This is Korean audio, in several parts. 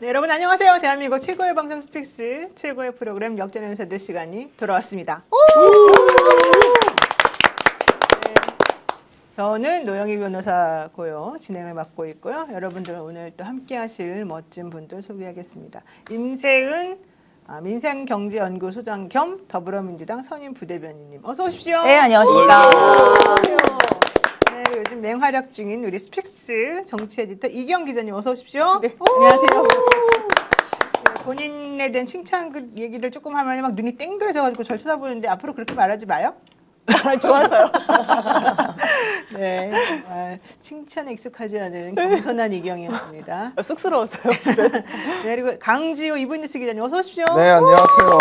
네, 여러분 안녕하세요. 대한민국 최고의 방송 스픽스 최고의 프로그램 역전의 연사들 시간이 돌아왔습니다. 네, 저는 노영희 변호사고요. 진행을 맡고 있고요. 여러분들 오늘 또 함께 하실 멋진 분들 소개하겠습니다. 임세은 민생경제연구소장 겸 더불어민주당 선임 부대변인님 어서 오십시오. 네, 안녕하십니까. 네, 요즘 맹활약 중인 우리 스픽스 정치 에디터 이경 기자님 어서 오십시오. 네, 안녕하세요. 네, 본인에 대한 칭찬 그 얘기를 조금 하면 막 눈이 땡그레져가지고 절 쳐다보는데 앞으로 그렇게 말하지 마요. 좋아서요. 네, 정말 칭찬에 익숙하지 않은 겸손한 이경이었습니다. 쑥스러웠어요. 네, 그리고 강지호 이브니스 기자님 어서 오십시오. 네, 안녕하세요.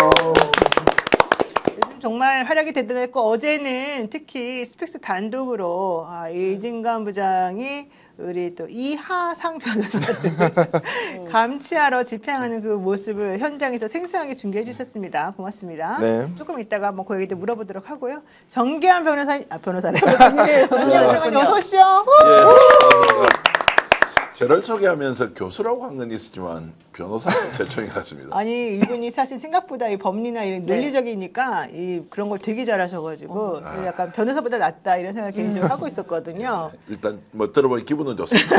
요즘 정말 활약이 대단했고 어제는 특히 스픽스 단독으로 이진관 부장이 우리 또 이하상 변호사를 감치하러 집행하는 그 모습을 현장에서 생생하게 중계해 주셨습니다. 고맙습니다. 네. 조금 이따가 뭐 그 얘기도 물어보도록 하고요. 정계한 변호사네. 변호사님 어서 오십시오. 예, 반갑습니다. 저를 소개하면서 교수라고 한 건 있었지만 변호사는 최초인 것 같습니다. 아니 이분이 사실 생각보다 이 법리나 이런 논리적이니까 이 그런 걸 되게 잘하셔가지고 약간 변호사보다 낫다 이런 생각 개인적으로 하고 있었거든요. 일단 뭐 들어보니 기분은 좋습니다.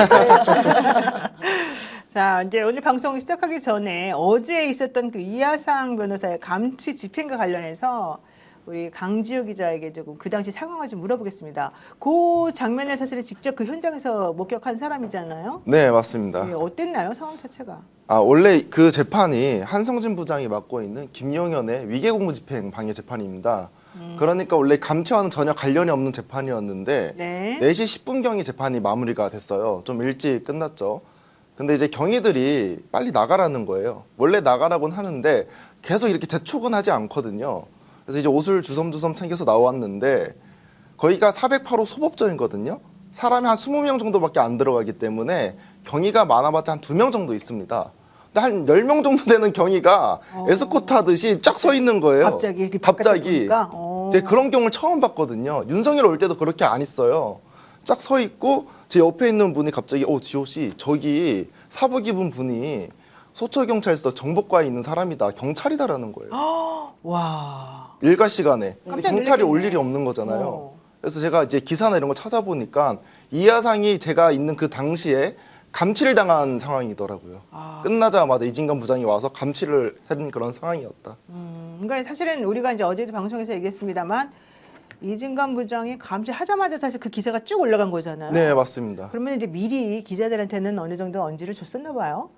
자, 이제 오늘 방송 시작하기 전에 어제 있었던 그 이하상 변호사의 감치 집행과 관련해서 우리 강지호 기자에게 조금 그 당시 상황을 좀 물어보겠습니다. 그 장면을 사실은 직접 그 현장에서 목격한 사람이잖아요. 네, 맞습니다. 네, 어땠나요, 상황 자체가? 원래 그 재판이 한성진 부장이 맡고 있는 김용현의 위계공무집행 방해 재판입니다. 그러니까 원래 감치와는 전혀 관련이 없는 재판이었는데 네. 4시 10분경에 재판이 마무리가 됐어요. 좀 일찍 끝났죠. 근데 이제 경위들이 빨리 나가라는 거예요. 원래 나가라고는 하는데 계속 이렇게 재촉은 하지 않거든요. 그래서 이제 옷을 주섬주섬 챙겨서 나왔는데 거기가 408호 소법정이거든요. 사람이 한 20명 정도밖에 안 들어가기 때문에 경위가 많아봤자 한 2명 정도 있습니다. 근데 한 10명 정도 되는 경위가 에스코트 하듯이 쫙 서 있는 거예요. 갑자기 이렇게 바깥에 보니까? 이제 그런 경우를 처음 봤거든요. 윤석열 올 때도 그렇게 안 있어요. 쫙 서 있고 제 옆에 있는 분이 갑자기 지호 씨 저기 사복 입은 분이 소초경찰서 정보과에 있는 사람이다. 경찰이다라는 거예요. 와. 일과 시간에. 근데 깜짝 경찰이 올 놀랐겠네. 일이 없는 거잖아요. 그래서 제가 이제 기사나 이런 거 찾아보니까 이하상이 제가 있는 그 당시에 감치를 당한 상황이더라고요. 끝나자마자 이진관 부장이 와서 감치를 한 그런 상황이었다. 그러니까 사실은 우리가 이제 어제도 방송에서 얘기했습니다만 이진관 부장이 감시하자마자 사실 그 기사가 쭉 올라간 거잖아요. 네, 맞습니다. 그러면 이제 미리 기자들한테는 어느 정도 언지를 줬었나 봐요.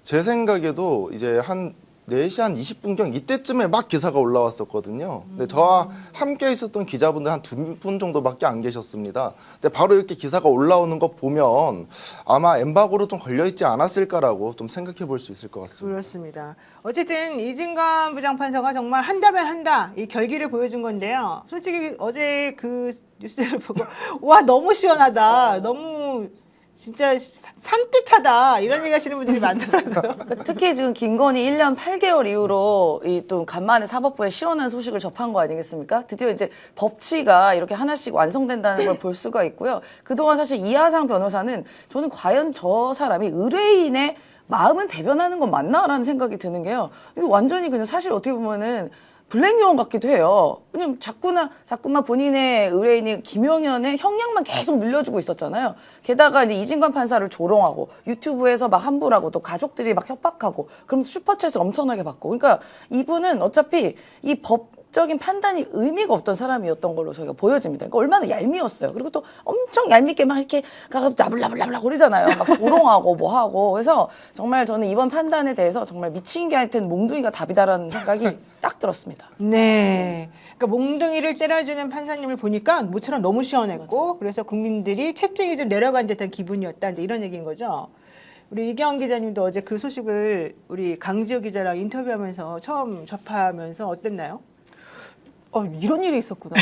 제 생각에도 이제 한 4시 한 20분경 이때쯤에 막 기사가 올라왔었거든요. 근데 저와 함께 있었던 기자분들 한 2분 정도밖에 안 계셨습니다. 근데 바로 이렇게 기사가 올라오는 거 보면 아마 엠바고로 좀 걸려있지 않았을까라고 좀 생각해 볼 수 있을 것 같습니다. 그렇습니다. 어쨌든 이진관 부장판사가 정말 한다면 한다 이 결기를 보여준 건데요. 솔직히 어제 그 뉴스를 보고 와 너무 시원하다. 너무 진짜 산뜻하다 이런 얘기 하시는 분들이 많더라고요. 특히 지금 김건희 1년 8개월 이후로 이 또 간만에 사법부에 시원한 소식을 접한 거 아니겠습니까? 드디어 이제 법치가 이렇게 하나씩 완성된다는 걸 볼 수가 있고요. 그동안 사실 이하상 변호사는 저는 과연 저 사람이 의뢰인의 마음은 대변하는 건 맞나라는 생각이 드는 게요. 이거 완전히 그냥 사실 어떻게 보면은 블랙요원 같기도 해요. 왜냐면 자꾸만 본인의 의뢰인이 김용현의 형량만 계속 늘려주고 있었잖아요. 게다가 이제 이진관 판사를 조롱하고 유튜브에서 막 함부라고 또 가족들이 막 협박하고 그러면서 슈퍼챗을 엄청나게 받고. 그러니까 이분은 어차피 이 법적인 판단이 의미가 없던 사람이었던 걸로 저희가 보여집니다. 그러니까 얼마나 얄미웠어요. 그리고 또 엄청 얄밉게 막 이렇게 가서 나불나불나불 그러잖아요. 막 조롱하고 뭐 하고. 그래서 정말 저는 이번 판단에 대해서 정말 미친 개한테는 몽둥이가 답이다라는 생각이 딱 들었습니다. 네. 그러니까 몽둥이를 때려주는 판사님을 보니까 모처럼 너무 시원했고 그래서 국민들이 채찍이 좀 내려간 듯한 기분이었다. 이제 이런 얘기인 거죠. 우리 이경 기자님도 어제 그 소식을 우리 강지호 기자랑 인터뷰하면서 처음 접하면서 어땠나요? 이런 일이 있었구나.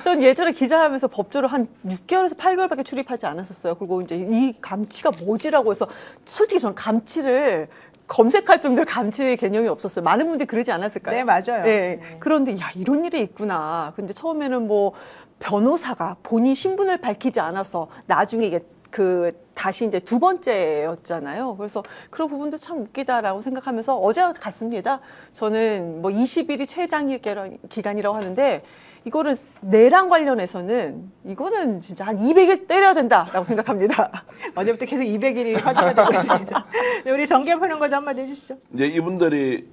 전 예전에 기자하면서 법조를 한 6개월에서 8개월밖에 출입하지 않았었어요. 그리고 이제 이 감치가 뭐지라고 해서 솔직히 저는 감치를 검색할 정도로 감치 개념이 없었어요. 많은 분들이 그러지 않았을까요? 네, 맞아요. 네. 그런데 이런 일이 있구나. 근데 처음에는 뭐 변호사가 본인 신분을 밝히지 않아서 나중에 이게 다시 이제 두 번째였잖아요. 그래서 그런 부분도 참 웃기다라고 생각하면서 어제 갔습니다. 저는 뭐 20일이 최장 기간이라고 하는데 이거는 내랑 관련해서는 이거는 진짜 한 200일 때려야 된다라고 생각합니다. 어제부터 계속 200일이 화두가 되고 있습니다. 네, 우리 정계평론가도 한마디 해주시죠. 이제 이분들이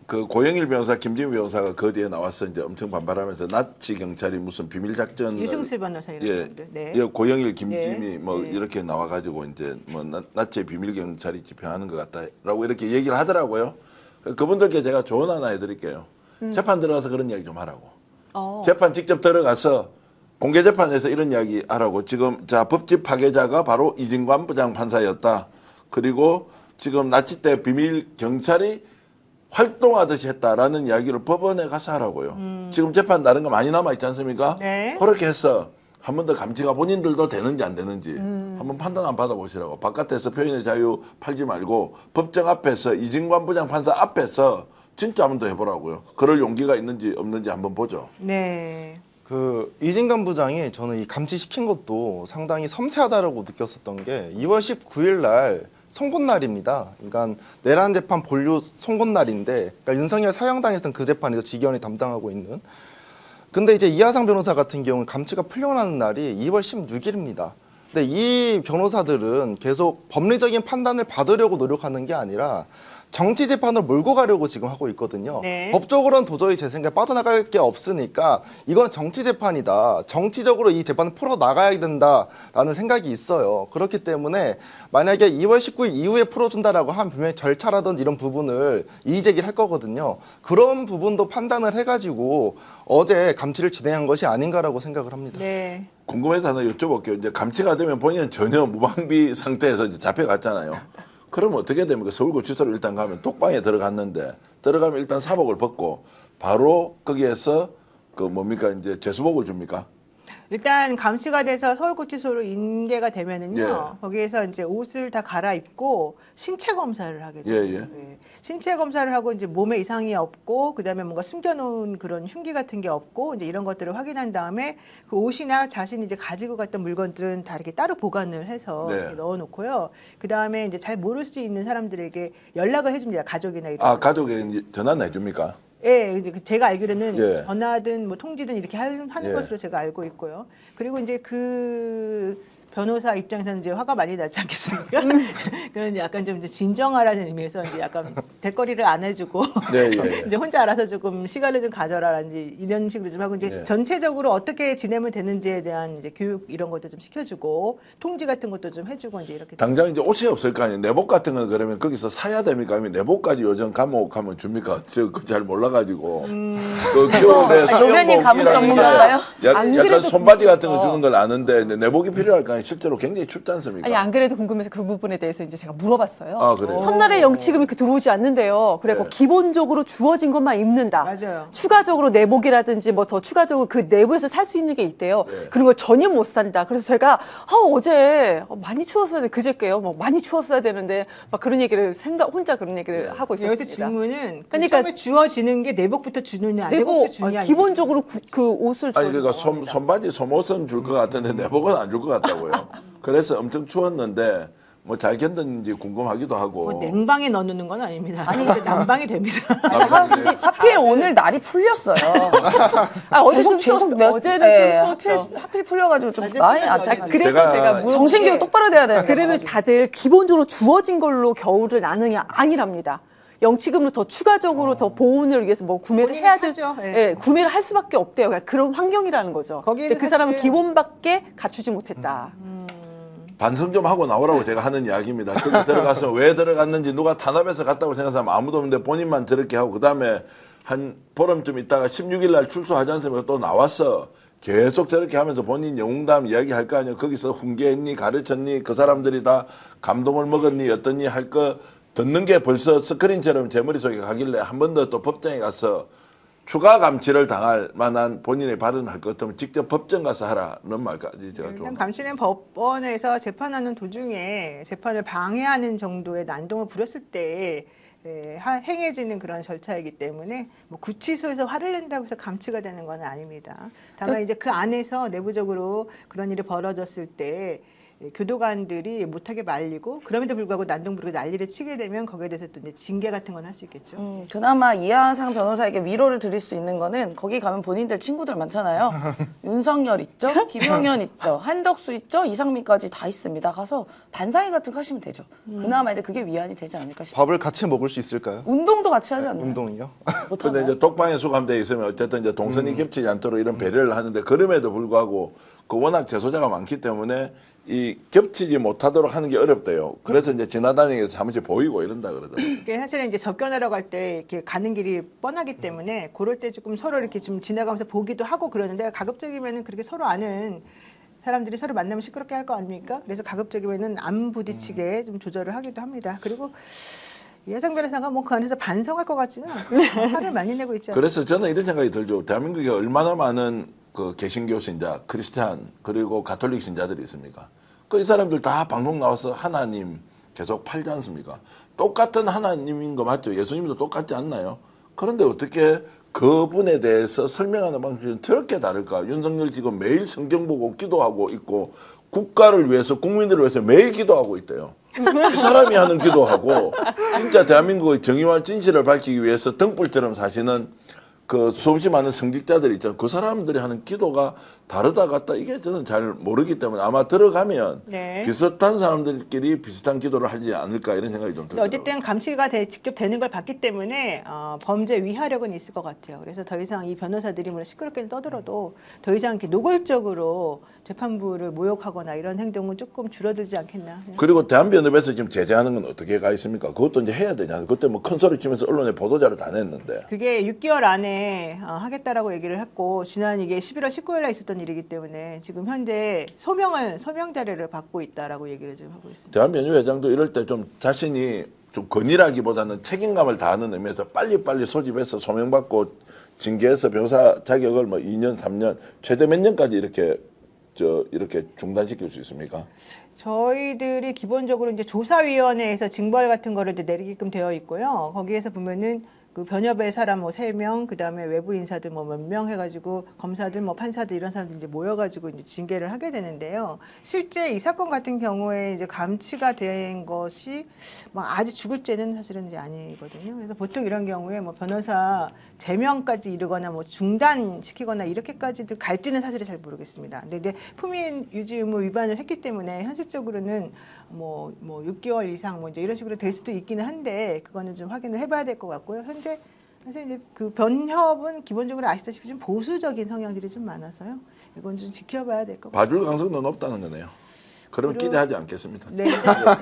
그 고영일 변호사, 김진우 변호사가 그 뒤에 나와서 이제 엄청 반발하면서 나치 경찰이 무슨 비밀 작전 유승수 변호사 이런 예, 분들. 네. 예, 고영일, 김진이 네. 뭐 네. 이렇게 나와가지고 이제 뭐 나치의 비밀 경찰이 집행하는 것 같다라고 이렇게 얘기를 하더라고요. 그분들께 제가 조언 하나 해드릴게요. 재판 들어가서 그런 이야기 좀 하라고. 재판 직접 들어가서 공개 재판에서 이런 이야기 하라고. 지금 자 법집 파괴자가 바로 이진관 부장판사였다. 그리고 지금 나치 때 비밀 경찰이 활동하듯이 했다라는 이야기를 법원에 가서 하라고요. 지금 재판 다른 거 많이 남아 있지 않습니까? 네. 그렇게 해서 한 번 더 감치가 본인들도 되는지 안 되는지 한번 판단 안 받아보시라고. 바깥에서 표현의 자유 팔지 말고 법정 앞에서 이진관 부장판사 앞에서 진짜 한 번 더 해보라고요. 그럴 용기가 있는지 없는지 한번 보죠. 네. 그 이진관 부장이 저는 이 감치시킨 것도 상당히 섬세하다라고 느꼈었던 게 2월 19일 날 선고날입니다. 그러니까 내란 재판 본류 선고날인데, 그러니까 윤석열 사형당했던 그 재판이죠. 지기현이 담당하고 있는. 근데 이제 이하상 변호사 같은 경우는 감치가 풀려나는 날이 2월 16일입니다. 근데 이 변호사들은 계속 법리적인 판단을 받으려고 노력하는 게 아니라 정치 재판으로 몰고 가려고 지금 하고 있거든요. 네. 법적으로는 도저히 제 생각에 빠져나갈 게 없으니까 이거는 정치 재판이다. 정치적으로 이 재판을 풀어 나가야 된다라는 생각이 있어요. 그렇기 때문에 만약에 2월 19일 이후에 풀어준다라고 하면 분명히 절차라든지 이런 부분을 이의 제기를 할 거거든요. 그런 부분도 판단을 해가지고 어제 감치를 진행한 것이 아닌가라고 생각을 합니다. 네. 궁금해서 하나 여쭤볼게요. 이제 감치가 되면 본인은 전혀 무방비 상태에서 이제 잡혀갔잖아요. 그럼 어떻게 됩니까? 서울구치소로 일단 가면 독방에 들어갔는데 들어가면 일단 사복을 벗고 바로 거기에서 그 뭡니까 이제 죄수복을 줍니까? 일단 감시가 돼서 서울구치소로 인계가 되면은요. 예. 거기에서 이제 옷을 다 갈아입고 신체 검사를 하게 되죠. 예, 예. 예. 신체 검사를 하고 이제 몸에 이상이 없고 그다음에 뭔가 숨겨놓은 그런 흉기 같은 게 없고 이제 이런 것들을 확인한 다음에 그 옷이나 자신이 이제 가지고 갔던 물건들은 다 이렇게 따로 보관을 해서 네. 이렇게 넣어놓고요. 그다음에 이제 잘 모를 수 있는 사람들에게 연락을 해줍니다. 가족이나 이런. 아 가족에 이제 전화는 해줍니까? 예, 이제 제가 알기로는 예. 전화든 뭐 통지든 이렇게 하는 예. 것으로 제가 알고 있고요. 그리고 이제 그 변호사 입장에서는 이제 화가 많이 나지 않겠습니까? 그런 약간 좀 이제 진정하라는 의미에서 이제 약간 대거리를 안 해주고 네, 예. 이제 혼자 알아서 조금 시간을 좀 가져라라든지 이런 식으로 좀 하고 이제 예. 전체적으로 어떻게 지내면 되는지에 대한 이제 교육 이런 것도 좀 시켜주고 통지 같은 것도 좀 해주고 이제 이렇게. 당장 이제 옷이 없을 거 아니에요. 내복 같은 건 그러면 거기서 사야 됩니까? 아니면 내복까지 요즘 감옥 가면 줍니까? 저 그 잘 몰라가지고 그 겨울에 노변이 감옥 수영복이라는 전문가인가요? 게 안 약간 그래도 손바지 같은 거 궁금해서. 주는 걸 아는데 근데 내복이 필요할 거 아니에요. 실제로 굉장히 춥지 않습니까? 아니 안 그래도 궁금해서 그 부분에 대해서 이제 제가 물어봤어요. 아, 그래요? 첫날에 영치금이 들어오지 않는데요. 그래서 네. 기본적으로 주어진 것만 입는다. 맞아요. 추가적으로 내복이라든지 뭐 더 추가적으로 그 내부에서 살 수 있는 게 있대요. 네. 그런 걸 전혀 못 산다. 그래서 제가 어제 많이 추웠어야 돼. 그저께요. 뭐 많이 추웠어야 되는데 막 그런 얘기를 혼자 그런 얘기를 하고 있었습니다. 여기서 질문은 그러니까 처음에 주어지는 게 내복부터 주느냐, 내복부터 주느냐. 기본적으로 그 옷을 아니 그러니까 줘서. 손바지 속옷은 줄 것 같은데 내복은 안 줄 것 같다고요. 그래서 엄청 추웠는데 뭐 잘 견뎠는지 궁금하기도 하고. 뭐 냉방에 넣어놓는 건 아닙니다. 아니 근데 난방이 됩니다. 하필 오늘 날이 풀렸어요. 어제 좀 추웠어. 몇 어제는 예, 좀 추웠죠. 하필 풀려가지고 좀 어제 많이 풀렸죠, 안타깝. 어제. 그래서 제가 제가 물어본 정신교육 게 똑바로 돼야 되는 그러면 거죠. 다들 기본적으로 주어진 걸로 겨울을 나느냐 아니랍니다. 영치금으로 더 추가적으로 더 보온을 위해서 뭐 구매를 본인이 해야 될, 사죠. 예. 예, 구매를 할 수밖에 없대요. 그러니까 그런 환경이라는 거죠. 거기에는 근데 그 사람은 사실- 기본밖에 갖추지 못했다. 반성 좀 하고 나오라고 제가 하는 이야기입니다. 거기 들어가서 왜 들어갔는지 누가 탄압해서 갔다고 생각하면 아무도 없는데 본인만 저렇게 하고 그다음에 한 보름쯤 있다가 16일 날 출소하지 않습니까? 또 나왔어. 계속 저렇게 하면서 본인 영웅담 이야기할 거 아니에요. 거기서 훈계했니 가르쳤니 그 사람들이 다 감동을 먹었니 어떠니 할 거 듣는 게 벌써 스크린처럼 제 머릿속에 가길래 한 번 더 또 법정에 가서 추가 감치를 당할 만한 본인의 발언을 할 것 같으면 직접 법정 가서 하라는 말까지 제가 좀. 일단 감시는 법원에서 재판하는 도중에 재판을 방해하는 정도의 난동을 부렸을 때 행해지는 그런 절차이기 때문에 뭐 구치소에서 화를 낸다고 해서 감치가 되는 건 아닙니다. 다만 이제 그 안에서 내부적으로 그런 일이 벌어졌을 때 교도관들이 못하게 말리고 그럼에도 불구하고 난동 부리고 난리를 치게 되면 거기에 대해서 또 이제 징계 같은 건 할 수 있겠죠. 그나마 이하상 변호사에게 위로를 드릴 수 있는 거는 거기 가면 본인들 친구들 많잖아요. 윤석열 있죠, 김용현 있죠, 한덕수 있죠, 이상민까지 다 있습니다. 가서 반상회 같은 거 하시면 되죠. 그나마 이제 그게 위안이 되지 않을까 싶어요. 밥을 같이 먹을 수 있을까요? 운동도 같이 하지 않나요? 운동이요? 근데 못하나요? 이제 독방에 수감돼 있으면 어쨌든 이제 동선이 겹치지 않도록 이런 배려를 하는데 그럼에도 불구하고 그 워낙 재소자가 많기 때문에 이 겹치지 못하도록 하는 게 어렵대요. 그래서 이제 지나다니면서 사무실 보이고 이런다 그러더라고요. 이게 사실은 이제 접견하러 갈 때 이렇게 가는 길이 뻔하기 때문에 그럴 때 조금 서로 이렇게 좀 지나가면서 보기도 하고 그러는데 가급적이면은 그렇게 서로 아는 사람들이 서로 만나면 시끄럽게 할 거 아닙니까? 그래서 가급적이면은 안 부딪히게 좀 조절을 하기도 합니다. 그리고 이하상 변호사가 뭐 그 안에서 반성할 것 같지는 않고 화를 많이 내고 있죠. 그래서 저는 이런 생각이 들죠. 대한민국에 얼마나 많은 그 개신교 신자, 크리스찬 그리고 가톨릭 신자들이 있습니까? 그 이 사람들 다 방송 나와서 하나님 계속 팔지 않습니까? 똑같은 하나님인 거 맞죠? 예수님도 똑같지 않나요? 그런데 어떻게 그분에 대해서 설명하는 방식이 저렇게 다를까? 윤석열 지금 매일 성경 보고 기도하고 있고 국가를 위해서 국민들을 위해서 매일 기도하고 있대요. 이 사람이 하는 기도하고 진짜 대한민국의 정의와 진실을 밝히기 위해서 등불처럼 사시는 그 수없이 많은 성직자들이 있잖아요. 그 사람들이 하는 기도가 다르다 같다 이게 저는 잘 모르기 때문에 아마 들어가면 네. 비슷한 사람들끼리 비슷한 기도를 하지 않을까 이런 생각이 좀 근데 들어요. 어쨌든 감시가 직접 되는 걸 봤기 때문에 범죄 위하력은 있을 것 같아요. 그래서 더 이상 이 변호사들이 뭐 시끄럽게 떠들어도 더 이상 이렇게 노골적으로 재판부를 모욕하거나 이런 행동은 조금 줄어들지 않겠나. 그리고 대한변협에서 지금 제재하는 건 어떻게 가 있습니까? 그것도 이제 해야 되냐. 그때 뭐 큰 소리 치면서 언론에 보도자를 다 냈는데. 그게 6개월 안에 하겠다라고 얘기를 했고 지난 이게 11월 19일에 있었던 일이기 때문에 지금 현재 소명 자료를 받고 있다라고 얘기를 좀 하고 있습니다. 대한변협 회장도 이럴 때 좀 자신이 좀 건의라기보다는 책임감을 다하는 의미에서 빨리빨리 소집해서 소명받고 징계해서 변호사 자격을 뭐 2년, 3년, 최대 몇 년까지 이렇게 중단시킬 수 있습니까? 저희들이 기본적으로 이제 조사위원회에서 징벌 같은 거를 이제 내리게끔 되어 있고요. 거기에서 보면은 그 변협의 사람 뭐 3명, 그 다음에 외부 인사들 뭐 몇 명 해가지고 검사들 뭐 판사들 이런 사람들 이제 모여가지고 이제 징계를 하게 되는데요. 실제 이 사건 같은 경우에 이제 감치가 된 것이 뭐 아주 죽을 죄는 사실은 이제 아니거든요. 그래서 보통 이런 경우에 뭐 변호사 제명까지 이르거나 뭐 중단시키거나 이렇게까지도 갈지는 사실은 잘 모르겠습니다. 근데 이제 품위 유지 의무 위반을 했기 때문에 현실적으로는 뭐 6개월 이상 뭐 이제 이런 식으로 될 수도 있기는 한데 그거는 좀 확인을 해봐야 될 것 같고요. 현재 사실 이제 그 변협은 기본적으로 아시다시피 좀 보수적인 성향들이 좀 많아서요. 이건 좀 지켜봐야 될 것 같아요. 봐줄 가능성도 높다는 거네요. 그럼 그리고- 기대하지 않겠습니다. 네.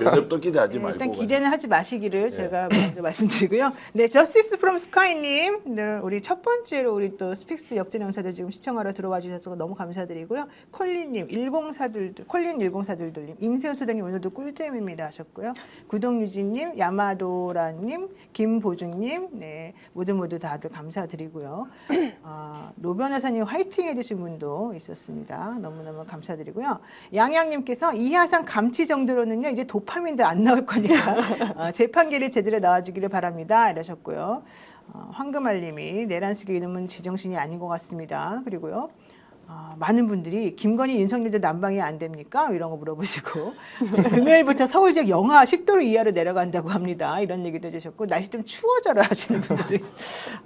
변협도 기대하지 네, 말고. 일단 기대는 하지 마시기를 예. 제가 먼저 말씀드리고요. 네, 저스티스 프롬 스카이님, 네, 우리 첫 번째로 우리 또 스픽스 역전 영사들 지금 시청하러 들어와 주셔서 너무 감사드리고요. 콜린님, 104둘, 콜린 104둘님, 임세훈 소장님 오늘도 꿀잼입니다 하셨고요. 구동유진님, 야마도라님, 김보중님, 네, 모두 다들 감사드리고요. 노 변호사님 화이팅 해주신 분도 있었습니다. 너무너무 감사드리고요. 양양님께서 이하상 감치 정도로는요 이제 도파민도 안 나올 거니까 재판기를 제대로 나와주기를 바랍니다 이러셨고요. 황금알님이 내란숙의 이놈은 제정신이 아닌 것 같습니다. 그리고요. 많은 분들이 김건희 윤석열도 난방이 안 됩니까? 이런 거 물어보시고 금요일부터 서울 지역 영하 10도로 이하로 내려간다고 합니다. 이런 얘기도 해주셨고 날씨 좀 추워져라 하시는 분들이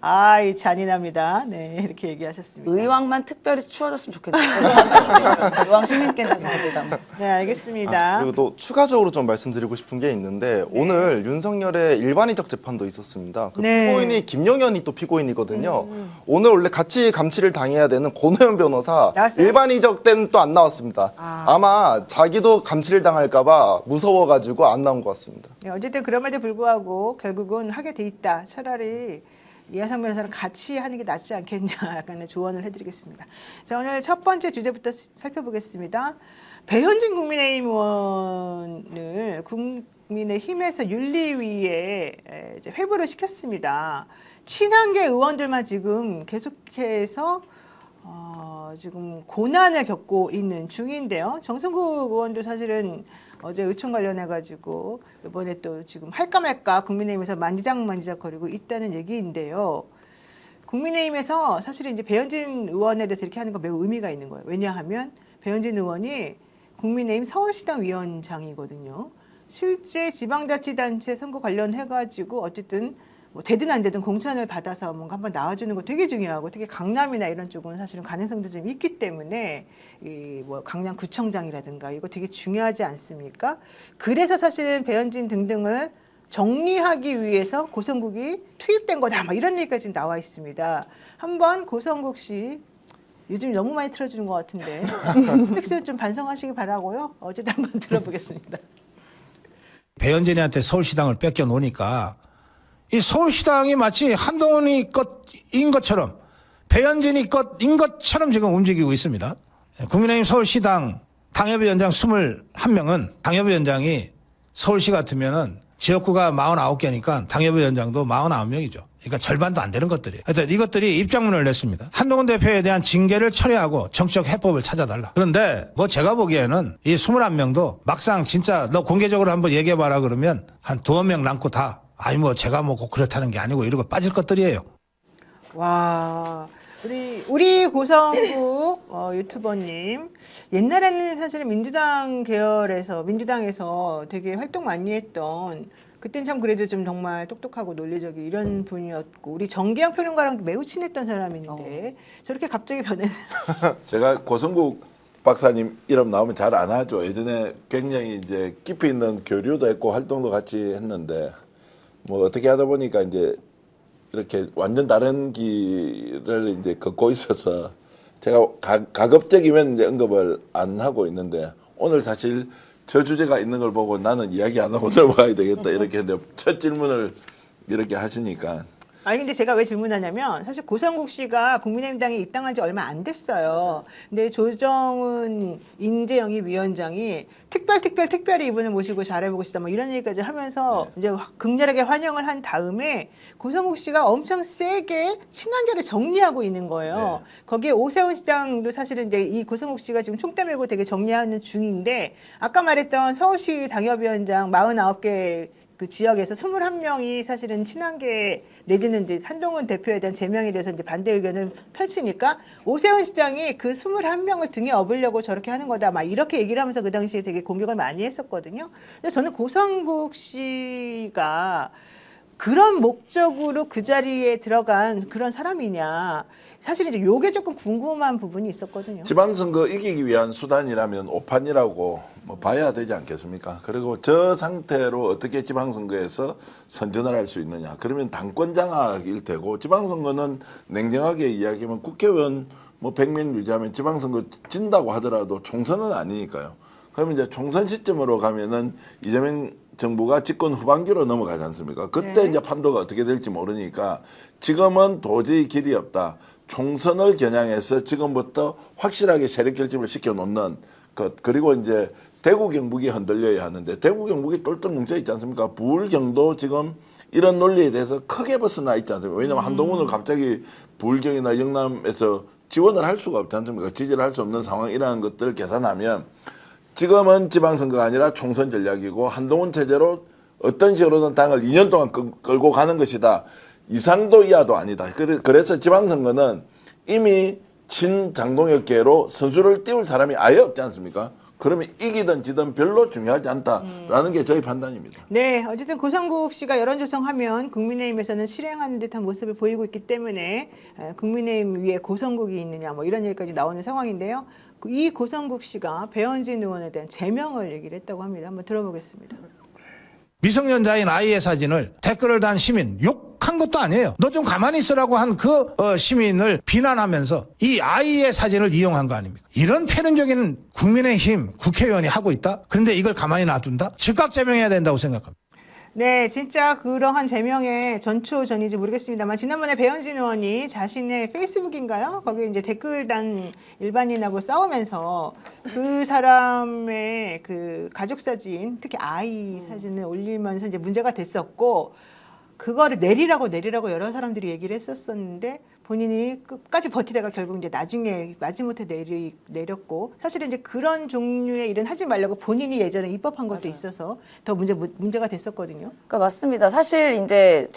아이 잔인합니다. 네 이렇게 얘기하셨습니다. 의왕만 특별히 추워졌으면 좋겠네요. 죄송합니다. 의왕 시민께는 죄송합니다. 네 알겠습니다. 그리고 또 추가적으로 좀 말씀드리고 싶은 게 있는데 오늘 윤석열의 일반이적 재판도 있었습니다. 그 네. 피고인이 김용현이 또 피고인이거든요. 오늘 원래 같이 감치를 당해야 되는 권호연 변호사 나왔어요? 일반이적 때는 또 안 나왔습니다. 아. 아마 자기도 감치를 당할까봐 무서워가지고 안 나온 것 같습니다. 네, 어쨌든 그럼에도 불구하고 결국은 하게 돼 있다. 차라리 이하상 변호사랑 같이 하는 게 낫지 않겠냐 약간의 조언을 해드리겠습니다. 자 오늘 첫 번째 주제부터 살펴보겠습니다. 배현진 국민의힘 의원을 국민의힘에서 윤리위에 이제 회부를 시켰습니다. 친한계 의원들만 지금 계속해서 지금 고난을 겪고 있는 중인데요. 정성국 의원도 사실은 어제 의총 관련해가지고 이번에 또 지금 할까 말까 국민의힘에서 만지작거리고 있다는 얘기인데요. 국민의힘에서 사실은 이제 배현진 의원에 대해서 이렇게 하는 거 매우 의미가 있는 거예요. 왜냐하면 배현진 의원이 국민의힘 서울시당 위원장이거든요. 실제 지방자치단체 선거 관련해가지고 어쨌든 뭐 되든 안 되든 공천을 받아서 뭔가 한번 나와주는 거 되게 중요하고 특히 강남이나 이런 쪽은 사실은 가능성도 좀 있기 때문에 이 뭐 강남구청장이라든가 이거 되게 중요하지 않습니까? 그래서 사실은 배현진 등등을 정리하기 위해서 고성국이 투입된 거다. 막 이런 얘기가 지금 나와 있습니다. 한번 고성국 씨 요즘 너무 많이 틀어주는 것 같은데 팩스를 좀 반성하시기 바라고요. 어쨌든 한번 들어보겠습니다. 배현진이한테 서울시당을 뺏겨 놓으니까 이 서울시당이 마치 한동훈이 것인 것처럼 배현진이 것인 것처럼 지금 움직이고 있습니다. 국민의힘 서울시당 당협위원장 21명은 당협위원장이 서울시 같으면은 지역구가 49개니까 당협위원장도 49명이죠. 그러니까 절반도 안 되는 것들이에요. 하여튼 이것들이 입장문을 냈습니다. 한동훈 대표에 대한 징계를 철회하고 정치적 해법을 찾아달라. 그런데 뭐 제가 보기에는 이 21명도 막상 진짜 너 공개적으로 한번 얘기해봐라 그러면 한 2명 남고 다 아니 뭐 제가 뭐 꼭 그렇다는 게 아니고 이러고 빠질 것들이에요. 와, 우리 고성국 유튜버님 옛날에는 사실은 민주당 계열에서 민주당에서 되게 활동 많이 했던 그땐 참 그래도 좀 정말 똑똑하고 논리적이 이런 분이었고 우리 정기영 평론가랑 매우 친했던 사람인데 저렇게 갑자기 변해. 제가 고성국 박사님 이름 나오면 잘 안 하죠. 예전에 굉장히 이제 깊이 있는 교류도 했고 활동도 같이 했는데 뭐 어떻게 하다 보니까 이제 이렇게 완전 다른 길을 이제 걷고 있어서 제가 가급적이면 이제 언급을 안 하고 있는데 오늘 사실 저 주제가 있는 걸 보고 나는 이야기 안 하고 넘어가야 되겠다 이렇게 했는데 첫 질문을 이렇게 하시니까 아니 근데 제가 왜 질문하냐면 사실 고성국 씨가 국민의힘당에 입당한 지 얼마 안 됐어요. 근데 조정은 인재영입 위원장이 특별히 이분을 모시고 잘해보고 싶다 뭐 이런 얘기까지 하면서 이제 극렬하게 환영을 한 다음에 고성국 씨가 엄청 세게 친한결을 정리하고 있는 거예요. 거기에 오세훈 시장도 사실은 이제 이 고성국 씨가 지금 총대 메고 되게 정리하는 중인데 아까 말했던 서울시 당협위원장 49개 그 지역에서 21명이 사실은 친한계 내지는 이제 한동훈 대표에 대한 제명에 대해서 이제 반대 의견을 펼치니까 오세훈 시장이 그 21명을 등에 업으려고 저렇게 하는 거다. 막 이렇게 얘기를 하면서 그 당시에 되게 공격을 많이 했었거든요. 근데 저는 고성국 씨가 그런 목적으로 그 자리에 들어간 그런 사람이냐. 사실 이제 요게 조금 궁금한 부분이 있었거든요. 지방선거 이기기 위한 수단이라면 오판이라고 뭐 봐야 되지 않겠습니까? 그리고 저 상태로 어떻게 지방선거에서 선전을 할 수 있느냐. 그러면 당권 장악일 테고 지방선거는 냉정하게 이야기하면 국회의원 뭐 100명 유지하면 지방선거 진다고 하더라도 총선은 아니니까요. 그러면 이제 총선 시점으로 가면은 이재명 정부가 집권 후반기로 넘어가지 않습니까? 그때 이제 판도가 어떻게 될지 모르니까 지금은 도저히 길이 없다. 총선을 겨냥해서 지금부터 확실하게 세력 결집을 시켜놓는 것. 그리고 이제 대구 경북이 흔들려야 하는데 대구 경북이 똘똘 뭉쳐 있지 않습니까? 부울경도 지금 이런 논리에 대해서 크게 벗어나 있지 않습니까? 왜냐하면 한동훈을 갑자기 부울경이나 영남에서 지원을 할 수가 없지 않습니까? 지지를 할 수 없는 상황이라는 것들을 계산하면 지금은 지방선거가 아니라 총선 전략이고 한동훈 체제로 어떤 식으로든 당을 2년 동안 끌고 가는 것이다. 이상도 이하도 아니다. 그래서 지방선거는 이미 친장동혁계로 선수를 띄울 사람이 아예 없지 않습니까? 그러면 이기든 지든 별로 중요하지 않다라는 게 저희 판단입니다. 네, 어쨌든 고성국 씨가 여론조성하면 국민의힘에서는 실행하는 듯한 모습을 보이고 있기 때문에 국민의힘 위에 고성국이 있느냐 뭐 이런 얘기까지 나오는 상황인데요. 이 고성국 씨가 배현진 의원에 대한 제명을 얘기를 했다고 합니다. 한번 들어보겠습니다. 미성년자인 아이의 사진을 댓글을 단 시민 욕한 것도 아니에요. 너 좀 가만히 있으라고 한 그 시민을 비난하면서 이 아이의 사진을 이용한 거 아닙니까? 이런 패륜적인 국민의힘 국회의원이 하고 있다? 그런데 이걸 가만히 놔둔다? 즉각 제명해야 된다고 생각합니다. 네, 진짜 그러한 제명의 전초전인지 모르겠습니다만 지난번에 배현진 의원이 자신의 페이스북인가요? 거기에 이제 댓글단 일반인하고 싸우면서 그 사람의 그 가족 사진, 특히 아이 사진을 올리면서 이제 문제가 됐었고 그거를 내리라고 여러 사람들이 얘기를 했었었는데 본인이 끝까지 버티다가 결국 이제 나중에 마지못해 내렸고 사실은 이제 그런 종류의 일은 하지 말라고 본인이 예전에 입법한 것도 있어서 더 문제가 됐었거든요. 그러니까 맞습니다. 사실 이제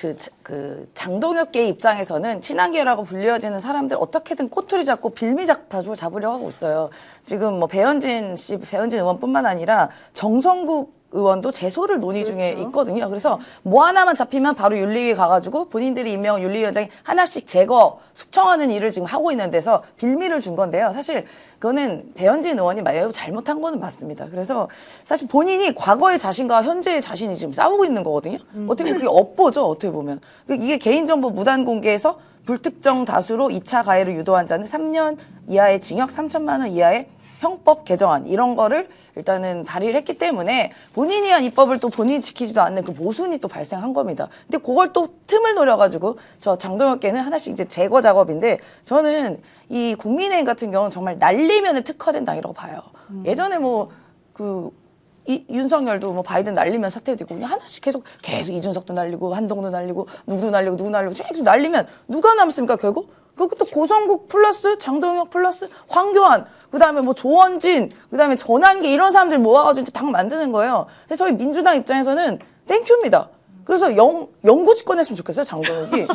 그 장동혁계 입장에서는 친한계라고 불려지는 사람들 어떻게든 꼬투리 잡고 빌미 잡으려고 하고 있어요. 지금 뭐 배현진 의원뿐만 아니라 정성국 의원도 제소를 논의 중에 있거든요. 그래서 뭐 하나만 잡히면 바로 윤리위에 가가지고 본인들이 임명한 윤리위원장이 하나씩 제거, 숙청하는 일을 지금 하고 있는 데서 빌미를 준 건데요. 사실 그거는 배현진 의원이 매우 잘못한 거는 맞습니다. 그래서 사실 본인이 과거의 자신과 현재의 자신이 지금 싸우고 있는 거거든요. 어떻게 보면 그게 업보죠. 어떻게 보면. 이게 개인정보 무단 공개에서 불특정 다수로 2차 가해를 유도한 자는 3년 이하의 징역 3천만 원 이하의 형법 개정안 이런 거를 일단은 발의를 했기 때문에 본인이 한 입법을 또 본인이 지키지도 않는 그 모순이 또 발생한 겁니다. 근데 그걸 또 틈을 노려가지고 저 장동혁계는 하나씩 이제 제거 작업인데 저는 이 국민의힘 같은 경우는 정말 날리면은 특화된 당이라고 봐요. 예전에 윤석열도 뭐 바이든 날리면 사퇴되고 그냥 하나씩 계속 이준석도 날리고 한동도 날리고 누구 날리고 계속 날리면 누가 남습니까 결국? 그것도 고성국 플러스 장동혁 플러스 황교안 그다음에 뭐 조원진 그다음에 전한계 이런 사람들 모아가지고 이제 당 만드는 거예요. 근데 저희 민주당 입장에서는 땡큐입니다. 그래서 영구 집권했으면 좋겠어요 장동혁이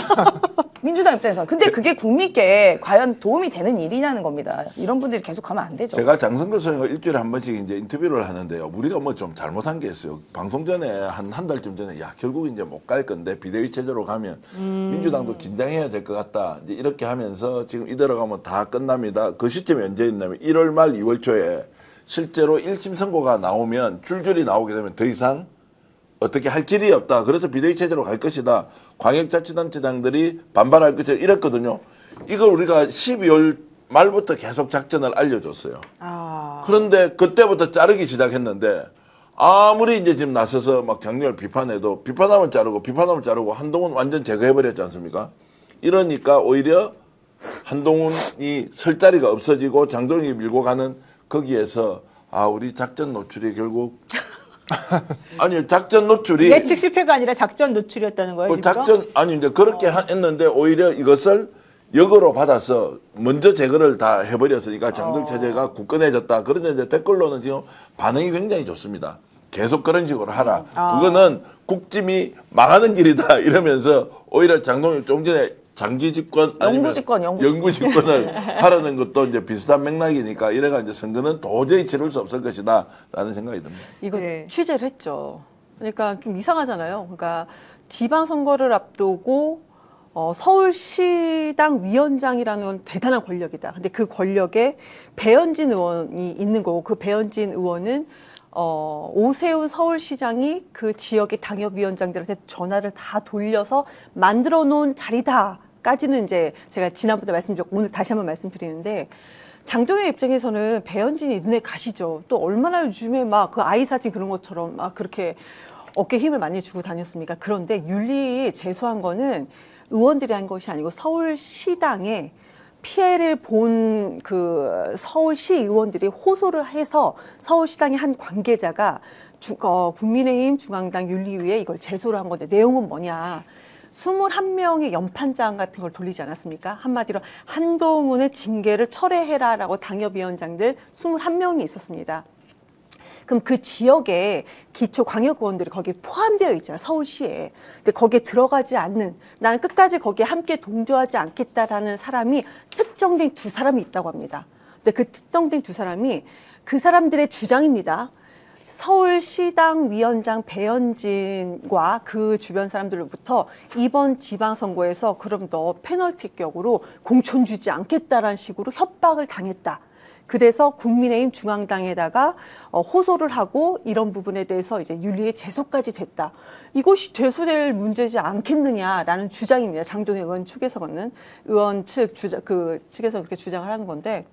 민주당 입장에서. 근데 그게 국민께 과연 도움이 되는 일이냐는 겁니다. 이런 분들이 계속 가면 안 되죠. 제가 장성근 소장과 일주일에 한 번씩 이제 인터뷰를 하는데요. 우리가 뭐 좀 잘못한 게 있어요. 방송 전에 한 달쯤 전에 야 결국 이제 못 갈 건데 비대위 체제로 가면 민주당도 긴장해야 될 것 같다. 이제 이렇게 하면서 지금 이대로 가면 다 끝납니다. 그 시점이 언제 있냐면 1월 말 2월 초에 실제로 1심 선고가 나오면 줄줄이 나오게 되면 더 이상 어떻게 할 길이 없다. 그래서 비대위 체제로 갈 것이다. 광역자치단체장들이 반발할 것이다. 이랬거든요. 이걸 우리가 12월 말부터 계속 작전을 알려줬어요. 그런데 그때부터 자르기 시작했는데 아무리 이제 지금 나서서 막 장렬 비판해도 비판하면 자르고 한동훈 완전 제거해버렸지 않습니까? 이러니까 오히려 한동훈이 설 자리가 없어지고 장동혁이 밀고 가는 거기에서 우리 작전 노출이 결국 아니 작전 노출이 예측 실패가 아니라 작전 노출이었다는 거예요. 이제 그렇게 했는데 오히려 이것을 역으로 받아서 먼저 제거를 다 해버렸으니까 장동 체제가 굳건해졌다. 그런데 이제 댓글로는 지금 반응이 굉장히 좋습니다. 계속 그런 식으로 하라. 그거는 국짐이 망하는 길이다 이러면서 오히려 장동이 좀 전에 장기 집권 아니면 영구 집권을 하라는 것도 이제 비슷한 맥락이니까 이래가 이제 선거는 도저히 치를 수 없을 것이다라는 생각이 듭니다. 이거 네. 취재를 했죠. 그러니까 좀 이상하잖아요. 그러니까 지방선거를 앞두고 서울시당 위원장이라는 건 대단한 권력이다. 근데 그 권력에 배현진 의원이 있는 거고 그 배현진 의원은 오세훈 서울시장이 그 지역의 당협위원장들한테 전화를 다 돌려서 만들어 놓은 자리다까지는 이제 제가 지난번에 말씀드렸고 오늘 다시 한번 말씀드리는데 장동혁 입장에서는 배현진이 눈에 가시죠. 또 얼마나 요즘에 막 그 아이 사진 그런 것처럼 막 그렇게 어깨에 힘을 많이 주고 다녔습니까? 그런데 윤리 제소한 거는 의원들이 한 것이 아니고 서울시당에 피해를 본 그 서울시 의원들이 호소를 해서 서울시당의 한 관계자가 국민의힘 중앙당 윤리위에 이걸 제소를 한 건데 내용은 뭐냐. 21명의 연판장 같은 걸 돌리지 않았습니까? 한마디로 한동훈의 징계를 철회해라라고 당협위원장들 21명이 있었습니다. 그럼 그 지역에 기초광역의원들이 거기에 포함되어 있잖아요. 서울시에. 근데 거기에 들어가지 않는 나는 끝까지 거기에 함께 동조하지 않겠다라는 사람이 특정된 두 사람이 있다고 합니다. 근데 그 특정된 두 사람이 그 사람들의 주장입니다. 서울시당 위원장 배현진과 그 주변 사람들로부터 이번 지방선거에서 그럼 너 페널티격으로 공천 주지 않겠다라는 식으로 협박을 당했다. 그래서 국민의힘 중앙당에다가 호소를 하고 이런 부분에 대해서 이제 윤리의 제소까지 됐다. 이것이 제소될 문제지 않겠느냐라는 주장입니다. 장동혁 의원 측에서는 의원 측에서 그렇게 주장을 하는 건데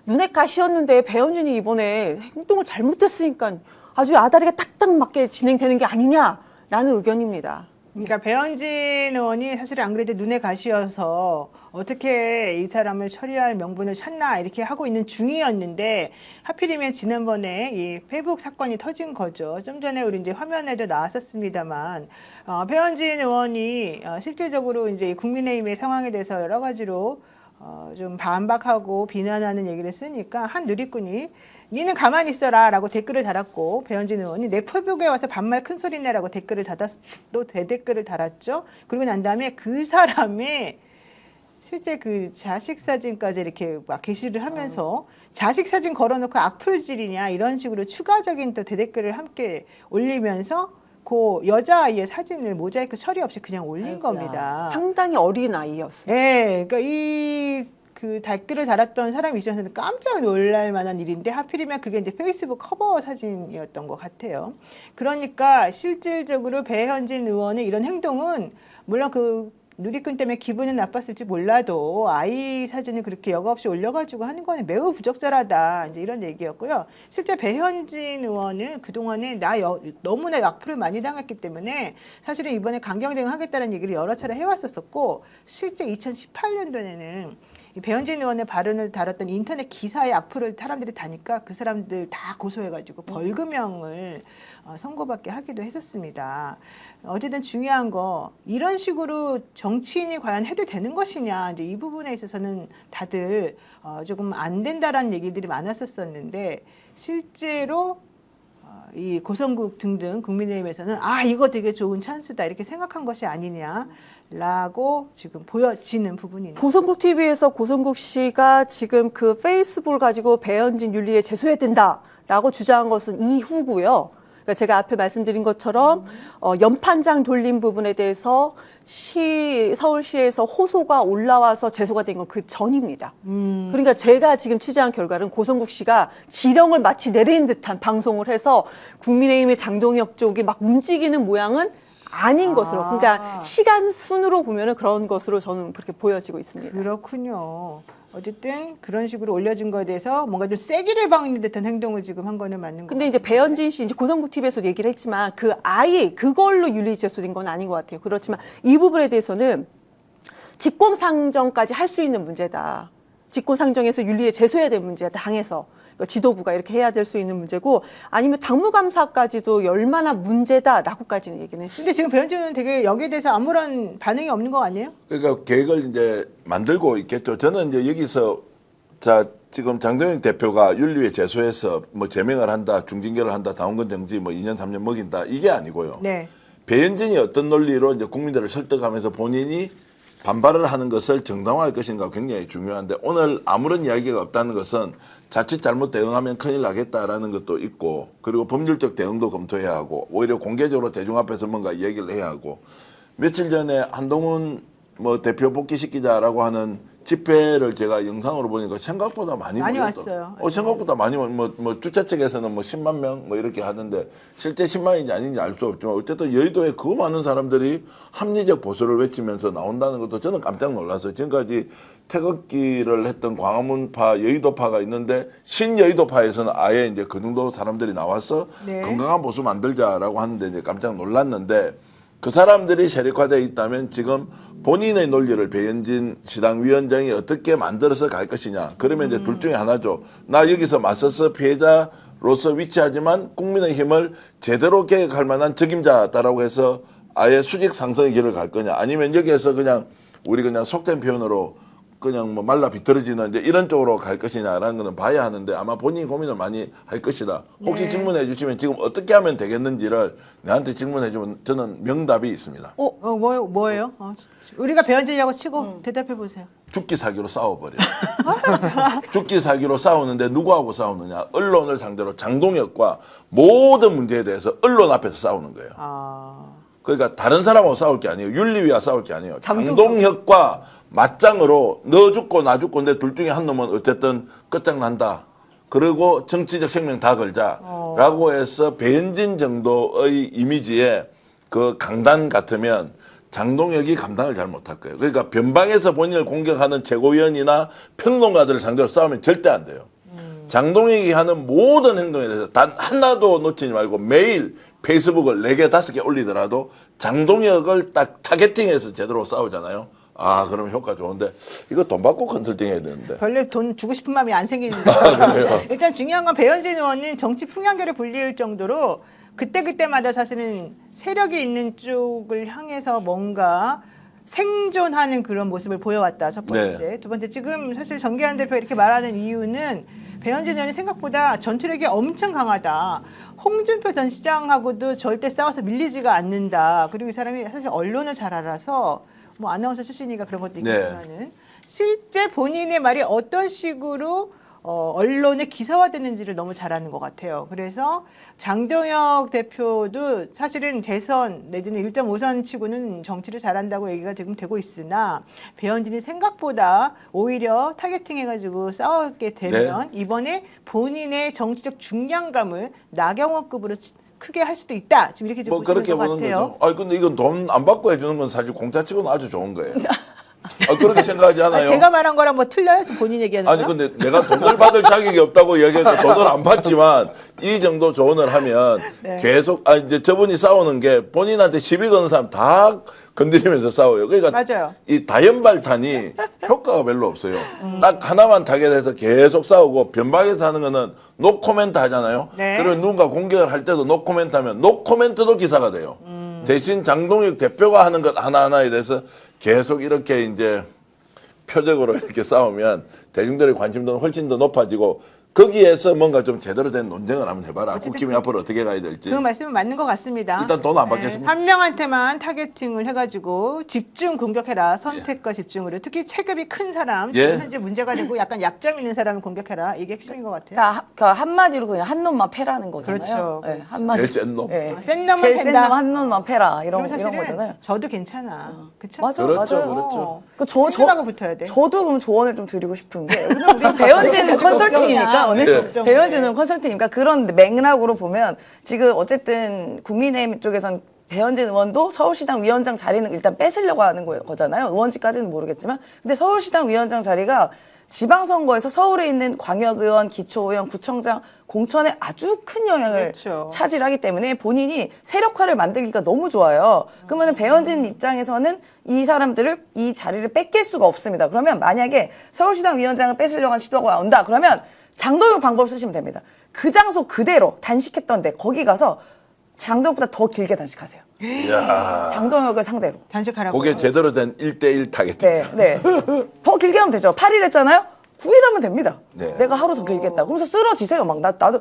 눈에 가시였는데 배현진이 이번에 행동을 잘못했으니까 아주 아다리가 딱딱 맞게 진행되는 게 아니냐라는 의견입니다. 그러니까 배현진 의원이 사실 안 그래도 눈에 가시여서 어떻게 이 사람을 처리할 명분을 찾나 이렇게 하고 있는 중이었는데 하필이면 지난번에 이 페이북 사건이 터진 거죠. 좀 전에 우리 이제 화면에도 나왔었습니다만 배현진 의원이 실질적으로 이제 국민의힘의 상황에 대해서 여러 가지로 좀 반박하고 비난하는 얘기를 쓰니까 한 누리꾼이 니는 가만히 있어라라고 댓글을 달았고 배현진 의원이 내 페이북에 와서 반말 큰 소리 내라고 댓글을 또 대댓글을 달았죠. 그리고 난 다음에 그 사람의 실제 그 자식 사진까지 이렇게 막 게시를 하면서 자식 사진 걸어놓고 악플질이냐 이런 식으로 추가적인 또 대댓글을 함께 올리면서 그 여자아이의 사진을 모자이크 처리 없이 그냥 올린 아이고야. 겁니다. 상당히 어린 아이였어요. 네, 그러니까 그 댓글을 달았던 사람 입장에서는 깜짝 놀랄 만한 일인데 하필이면 그게 이제 페이스북 커버 사진이었던 것 같아요. 그러니까 실질적으로 배현진 의원의 이런 행동은 물론 그 누리꾼 때문에 기분은 나빴을지 몰라도 아이 사진을 그렇게 여과 없이 올려가지고 하는 거는 매우 부적절하다. 이제 이런 얘기였고요. 실제 배현진 의원은 그동안에 너무나 악플을 많이 당했기 때문에 사실은 이번에 강경 대응하겠다는 얘기를 여러 차례 해왔었고 실제 2018년도에는 이 배현진 의원의 발언을 다뤘던 인터넷 기사의 악플을 사람들이 다니까 그 사람들 다 고소해가지고 벌금형을 선고받게 하기도 했었습니다. 어쨌든 중요한 거 이런 식으로 정치인이 과연 해도 되는 것이냐 이제 이 부분에 있어서는 다들 조금 안 된다라는 얘기들이 많았었는데 실제로 이 고성국 등등 국민의힘에서는 이거 되게 좋은 찬스다 이렇게 생각한 것이 아니냐라고 지금 보여지는 부분입니다. 고성국 TV에서 고성국 씨가 지금 그 페이스북을 가지고 배현진 윤리에 제소해야 된다라고 주장한 것은 이후고요. 그러니까 제가 앞에 말씀드린 것처럼 연판장 돌린 부분에 대해서 서울시에서 호소가 올라와서 제소가 된 건 그 전입니다. 그러니까 제가 지금 취재한 결과는 고성국 씨가 지령을 마치 내린 듯한 방송을 해서 국민의힘의 장동혁 쪽이 막 움직이는 모양은 아닌 것으로, 그러니까 시간 순으로 보면은 그런 것으로 저는 그렇게 보여지고 있습니다. 그렇군요. 어쨌든 그런 식으로 올려준 거에 대해서 뭔가 좀 세기를 방는 듯한 행동을 지금 한 거는 맞는 거 근데 이제 배현진 씨, 이제 고성국 TV에서 얘기를 했지만 그 아이 그걸로 윤리 제소된 건 아닌 것 같아요. 그렇지만 이 부분에 대해서는 직권상정까지 할 수 있는 문제다. 직권상정에서 윤리에 제소해야 될 문제다. 당에서. 지도부가 이렇게 해야 될 수 있는 문제고 아니면 당무감사까지도 열만한 문제다라고까지는 얘기는 했습니다. 근데 지금 배현진은 되게 여기에 대해서 아무런 반응이 없는 거 아니에요? 그러니까 계획을 이제 만들고 있겠죠. 저는 이제 여기서 지금 장동혁 대표가 윤리위에 제소해서 뭐 제명을 한다, 중징계를 한다, 당원권 정지 뭐 2년 3년 먹인다 이게 아니고요. 네. 배현진이 어떤 논리로 이제 국민들을 설득하면서 본인이 반발을 하는 것을 정당화할 것인가 굉장히 중요한데 오늘 아무런 이야기가 없다는 것은 자칫 잘못 대응하면 큰일 나겠다라는 것도 있고 그리고 법률적 대응도 검토해야 하고 오히려 공개적으로 대중 앞에서 뭔가 얘기를 해야 하고 며칠 전에 한동훈 뭐 대표 복귀시키자라고 하는 집회를 제가 영상으로 보니까 생각보다 많이 왔어요. 생각보다 많이 뭐 주최 측에서는 뭐 10만 명 뭐 이렇게 하는데 실제 10만인지 아닌지 알 수 없지만 어쨌든 여의도에 그 많은 사람들이 합리적 보수를 외치면서 나온다는 것도 저는 깜짝 놀랐어요. 지금까지 태극기를 했던 광화문파, 여의도파가 있는데 신여의도파에서는 아예 이제 그 정도 사람들이 나와서 네. 건강한 보수 만들자라고 하는데 이제 깜짝 놀랐는데 그 사람들이 세력화되어 있다면 지금 본인의 논리를 배현진 시당위원장이 어떻게 만들어서 갈 것이냐. 그러면 이제 둘 중에 하나죠. 나 여기서 맞서서 피해자로서 위치하지만 국민의힘을 제대로 개혁할 만한 적임자다라고 해서 아예 수직 상승의 길을 갈 거냐. 아니면 여기에서 그냥 우리 그냥 속된 표현으로 그냥 뭐 말라 비틀어지는 이제 이런 쪽으로 갈 것이냐라는 거는 봐야 하는데 아마 본인이 고민을 많이 할 것이다. 혹시 네. 질문해 주시면 지금 어떻게 하면 되겠는지를 내한테 질문해 주면 저는 명답이 있습니다. 뭐예요? 우리가 배현진이라고 치고 대답해 보세요. 죽기 사기로 싸워버려. 죽기 사기로 싸우는데 누구하고 싸우느냐. 언론을 상대로 장동혁과 모든 문제에 대해서 언론 앞에서 싸우는 거예요. 그러니까 다른 사람하고 싸울 게 아니에요. 윤리위와 싸울 게 아니에요. 장동혁과 맞짱으로 너 죽고 나 죽고 근데 둘 중에 한 놈은 어쨌든 끝장난다. 그리고 정치적 생명 다 걸자라고 해서 배현진 정도의 이미지에 그 강단 같으면 장동혁이 감당을 잘 못할 거예요. 그러니까 변방에서 본인을 공격하는 최고위원이나 평론가들을 상대로 싸우면 절대 안 돼요. 장동혁이 하는 모든 행동에 대해서 단 하나도 놓치지 말고 매일 페이스북을 4개, 5개 올리더라도 장동혁을 딱 타겟팅해서 제대로 싸우잖아요. 아, 그러면 효과 좋은데 이거 돈 받고 컨설팅 해야 되는데. 별로 돈 주고 싶은 마음이 안 생기는데 그래요? 일단 중요한 건 배현진 의원은 정치 풍향계를 불릴 정도로 그때그때마다 사실은 세력이 있는 쪽을 향해서 뭔가 생존하는 그런 모습을 보여왔다. 첫 번째. 두 번째, 지금 사실 정계한 대표 이렇게 말하는 이유는 배현진 의원이 생각보다 전투력이 엄청 강하다. 홍준표 전 시장하고도 절대 싸워서 밀리지가 않는다. 그리고 이 사람이 사실 언론을 잘 알아서 뭐 아나운서 출신이니까 그런 것도 있겠지만은 실제 본인의 말이 어떤 식으로 언론에 기사화되는지를 너무 잘 아는 것 같아요. 그래서 장동혁 대표도 사실은 대선 내지는 1.5선 치고는 정치를 잘한다고 얘기가 지금 되고 있으나 배현진이 생각보다 오히려 타겟팅해가지고 싸우게 되면 이번에 본인의 정치적 중량감을 나경원급으로 크게 할 수도 있다. 지금 이렇게 뭐 보시는 그렇게 것 보는 같아요. 거죠. 아 근데 이건 돈 안 받고 해주는 건 사실 공짜치고는 아주 좋은 거예요. 그렇게 생각하지 않아요? 제가 말한 거랑 뭐 틀려요? 지금 본인 얘기하는 아니 거랑? 근데 내가 돈을 받을 자격이 없다고 얘기해서 돈을 안 받지만 이 정도 조언을 하면 계속 이제 저분이 싸우는 게 본인한테 시비 거는 사람 다 건드리면서 싸워요. 그러니까 맞아요. 이 다연발탄이 효과가 별로 없어요. 딱 하나만 타겟해서 계속 싸우고 변방에서 하는 거는 노코멘트 하잖아요. 네. 그러면 누군가 공격을 할 때도 노코멘트 하면 노코멘트도 기사가 돼요. 대신 장동혁 대표가 하는 것 하나하나에 대해서 계속 이렇게 이제 표적으로 이렇게 싸우면 대중들의 관심도는 훨씬 더 높아지고 거기에서 뭔가 좀 제대로 된 논쟁을 한번 해봐라. 국힘이 앞으로 어떻게 가야 될지. 그 말씀은 맞는 것 같습니다. 일단 돈 안 받겠습니다. 한 명한테만 타겟팅을 해가지고 집중 공격해라. 선택과 집중으로. 특히 체급이 큰 사람, 예. 지금 현재 문제가 되고 약간 약점 있는 사람을 공격해라. 이게 핵심인 것 같아요. 그러니까 한마디로 그냥 한 놈만 패라는 거잖아요. 그렇죠. 네, 한마디. 제일 센 놈. 네. 센 놈만 제일 센 팬다. 놈 한 놈만 패라 이런 그리고 이런 사실은 거잖아요. 저도 괜찮아. 그쵸? 맞아, 그렇죠, 맞아요. 그렇죠. 팬들하고 붙어야 돼. 저도 그럼 조언을 좀 드리고 싶은 게 오늘 우리 배현진 컨설팅이니까 오늘 네. 배현진은 컨설팅이니까 그런 맥락으로 보면 지금 어쨌든 국민의힘 쪽에선 배현진 의원도 서울시당 위원장 자리는 일단 뺏으려고 하는 거잖아요. 의원직까지는 모르겠지만 근데 서울시당 위원장 자리가 지방선거에서 서울에 있는 광역의원, 기초의원, 구청장 공천에 아주 큰 영향을 그렇죠. 차지하기 때문에 본인이 세력화를 만들기가 너무 좋아요. 그러면 배현진 입장에서는 이 사람들을 이 자리를 뺏길 수가 없습니다. 그러면 만약에 서울시당 위원장을 뺏으려고 하는 시도가 온다. 그러면 장동혁 방법을 쓰시면 됩니다. 그 장소 그대로 단식했던 데 거기 가서 장동혁보다 더 길게 단식하세요. 이야. 장동혁을 상대로. 단식하라고. 그게 제대로 된 1대1 타겟팅. 네, 네. 더 길게 하면 되죠. 8일 했잖아요. 9일 하면 됩니다. 네. 내가 하루 더 길게 했다. 그러면서 쓰러지세요. 막 나도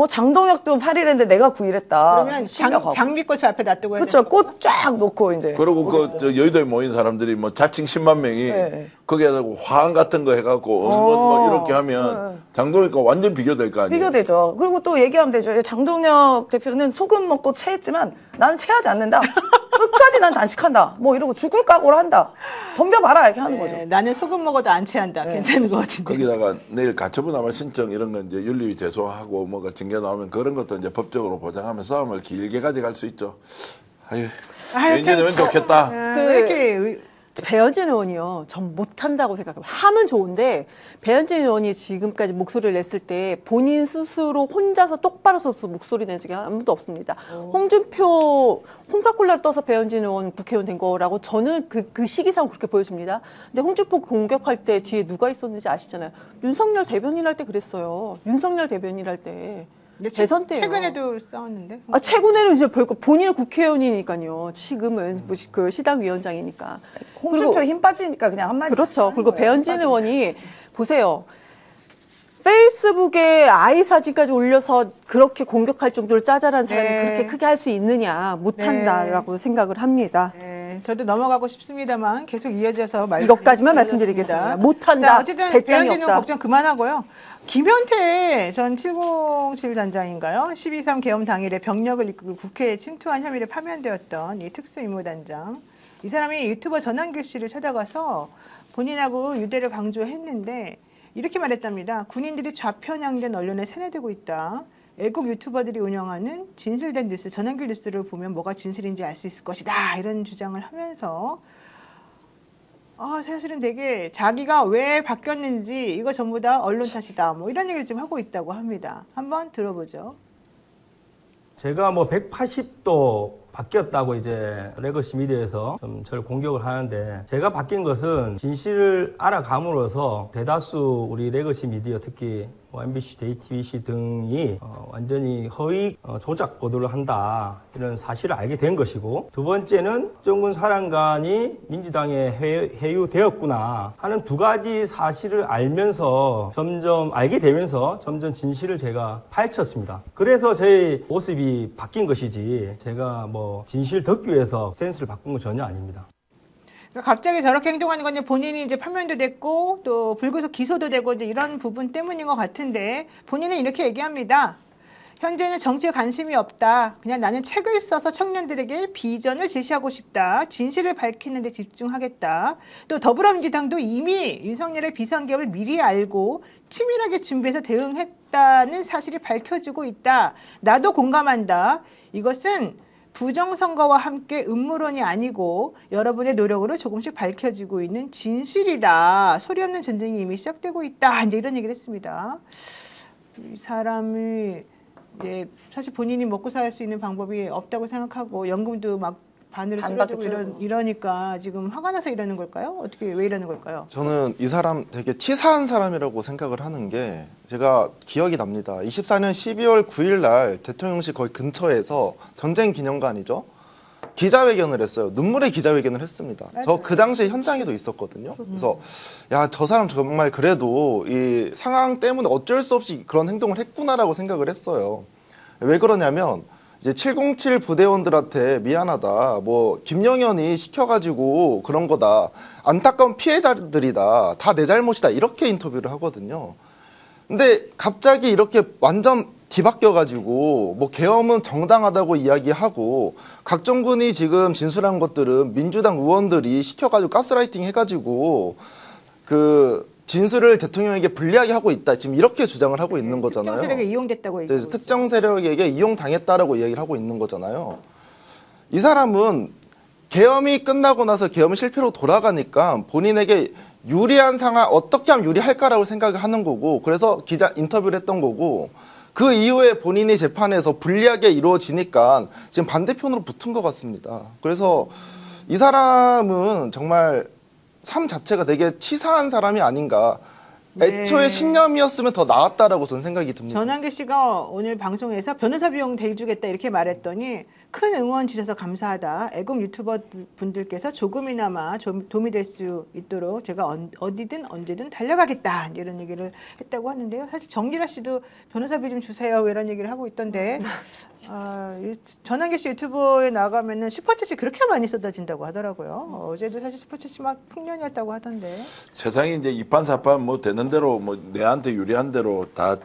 장동혁도 8일 했는데 내가 9일 했다. 그러면 실력하고. 장미꽃을 앞에 놔두고 해야 그렇죠. 되는 꽃 쫙 놓고 이제. 그리고 저 여의도에 모인 사람들이 뭐 자칭 10만 명이 네. 거기에다 화환 같은 거 해갖고 뭐 이렇게 하면 장동혁과 완전 비교될 거 아니에요. 비교되죠. 그리고 또 얘기하면 되죠. 장동혁 대표는 소금 먹고 체했지만 나는 체하지 않는다. 끝까지 난 단식한다. 뭐 이러고 죽을 각오를 한다. 덤벼봐라 이렇게 하는 거죠. 네, 나는 소금 먹어도 안 체한다. 괜찮은 것 같은데. 거기다가 내일 가처분하면 신청 이런 건 이제 윤리위 제소하고 뭐가 징계 나오면 그런 것도 이제 법적으로 보장하면 싸움을 길게 가져갈 수 있죠. 아유, 왠지는 좋겠다. 왜 이렇게 배현진 의원이요. 전 못한다고 생각해요. 하면 좋은데 배현진 의원이 지금까지 목소리를 냈을 때 본인 스스로 혼자서 똑바로 서서 목소리 낸 적이 아무도 없습니다. 홍준표 콩카콜라를 떠서 배현진 의원 국회의원 된 거라고 저는 그 시기상 그렇게 보여집니다. 근데 홍준표 공격할 때 뒤에 누가 있었는지 아시잖아요. 윤석열 대변인 할 때 그랬어요. 윤석열 대변인 할 때. 근데 대선 때요. 최근에도 싸웠는데. 최근에는 이제 별거 본인은 국회의원이니까요. 지금은 뭐 그 시당 위원장이니까. 홍준표 그리고 힘 빠지니까 그냥 한마디. 그렇죠. 하는 그리고 거예요. 배현진 힘 의원이 보세요. 페이스북에 아이 사진까지 올려서 그렇게 공격할 정도로 짜잘한 사람이 네. 그렇게 크게 할 수 있느냐 못한다라고 생각을 합니다. 네, 저도 넘어가고 싶습니다만 계속 이어져서 이것까지만 말씀드리겠습니다. 못한다. 자, 어쨌든 배짱이 배현진 없다. 걱정 그만하고요. 김현태 전 707 단장인가요? 12.3 계엄 당일에 병력을 이끌고 국회에 침투한 혐의를 파면되었던 이 특수임무단장. 이 사람이 유튜버 전한길 씨를 찾아가서 본인하고 유대를 강조했는데 이렇게 말했답니다. 군인들이 좌편향된 언론에 세뇌되고 있다. 애국 유튜버들이 운영하는 진실된 뉴스, 전한길 뉴스를 보면 뭐가 진실인지 알 수 있을 것이다. 이런 주장을 하면서 사실은 되게 자기가 왜 바뀌었는지 이거 전부 다 언론 탓이다. 뭐 이런 얘기를 좀 하고 있다고 합니다. 한번 들어보죠. 제가 뭐 180도 바뀌었다고 이제 레거시 미디어에서 좀 저를 공격을 하는데, 제가 바뀐 것은 진실을 알아감으로써 대다수 우리 레거시 미디어, 특히 뭐 MBC, JTBC 등이 완전히 허위 조작 보도를 한다, 이런 사실을 알게 된 것이고, 두 번째는 정군 사령관이 민주당에 회유되었구나 하는 두 가지 사실을 알면서 점점 알게 되면서 점점 진실을 제가 파헤쳤습니다. 그래서 제 모습이 바뀐 것이지, 제가 뭐 진실 덮기 위해서 센스를 바꾼 건 전혀 아닙니다. 그러니까 갑자기 저렇게 행동하는 건 이제 본인이 이제 파면도 됐고 또 불구속 기소도 되고 이제 이런 부분 때문인 것 같은데, 본인은 이렇게 얘기합니다. 현재는 정치에 관심이 없다. 그냥 나는 책을 써서 청년들에게 비전을 제시하고 싶다. 진실을 밝히는 데 집중하겠다. 또 더불어민주당도 이미 윤석열의 비상계엄을 미리 알고 치밀하게 준비해서 대응했다는 사실이 밝혀지고 있다. 나도 공감한다. 이것은 부정선거와 함께 음모론이 아니고 여러분의 노력으로 조금씩 밝혀지고 있는 진실이다. 소리 없는 전쟁이 이미 시작되고 있다. 이제 이런 얘기를 했습니다. 이 사람이 이제 사실 본인이 먹고 살 수 있는 방법이 없다고 생각하고 연금도 막 반으로 반밖에 줄어들고 이러니까 지금 화가 나서 이러는 걸까요? 어떻게 왜 이러는 걸까요? 저는 이 사람 되게 치사한 사람이라고 생각을 하는 게, 제가 기억이 납니다. 24년 12월 9일 날 대통령실 거의 근처에서 전쟁 기념관이죠. 기자회견을 했어요. 눈물의 기자회견을 했습니다. 저 그 당시에 현장에도 있었거든요. 그래서 야, 저 사람 정말 그래도 이 상황 때문에 어쩔 수 없이 그런 행동을 했구나라고 생각을 했어요. 왜 그러냐면 이제 707 부대원들한테 미안하다, 뭐 김영현이 시켜가지고 그런 거다, 안타까운 피해자들이다, 다 내 잘못이다, 이렇게 인터뷰를 하거든요. 근데 갑자기 이렇게 완전 뒤바뀌어가지고 뭐 계엄은 정당하다고 이야기하고, 각종군이 지금 진술한 것들은 민주당 의원들이 시켜가지고 가스라이팅 해가지고 그 진술을 대통령에게 불리하게 하고 있다, 지금 이렇게 주장을 하고 있는 거잖아요. 특정 세력에 이용됐다고 얘기하고 있죠. 특정 세력에게 이용당했다라고 이야기를 하고 있는 거잖아요. 이 사람은 계엄이 끝나고 나서 계엄이 실패로 돌아가니까 본인에게 유리한 상황, 어떻게 하면 유리할까라고 생각을 하는 거고, 그래서 기자 인터뷰를 했던 거고, 그 이후에 본인이 재판에서 불리하게 이루어지니까 지금 반대편으로 붙은 것 같습니다. 그래서 이 사람은 정말 삶 자체가 되게 치사한 사람이 아닌가. 애초에 신념이었으면 더 나았다라고 저는 생각이 듭니다. 전환기 씨가 오늘 방송에서 변호사 비용 대주겠다 이렇게 말했더니, 큰 응원 주셔서 감사하다. 애국 유튜버 분들께서 조금이나마 도움이 될 수 있도록 제가 어디든 언제든 달려가겠다, 이런 얘기를 했다고 하는데요. 사실 정기라 씨도 변호사비 좀 주세요, 이런 얘기를 하고 있던데, 전환기 씨 유튜브에 나가면은 슈퍼챗이 그렇게 많이 쏟아진다고 하더라고요. 어제도 사실 슈퍼챗이 막 풍년이었다고 하던데. 세상이 이제 이판사판 뭐 되는 대로 뭐 내한테 유리한 대로 다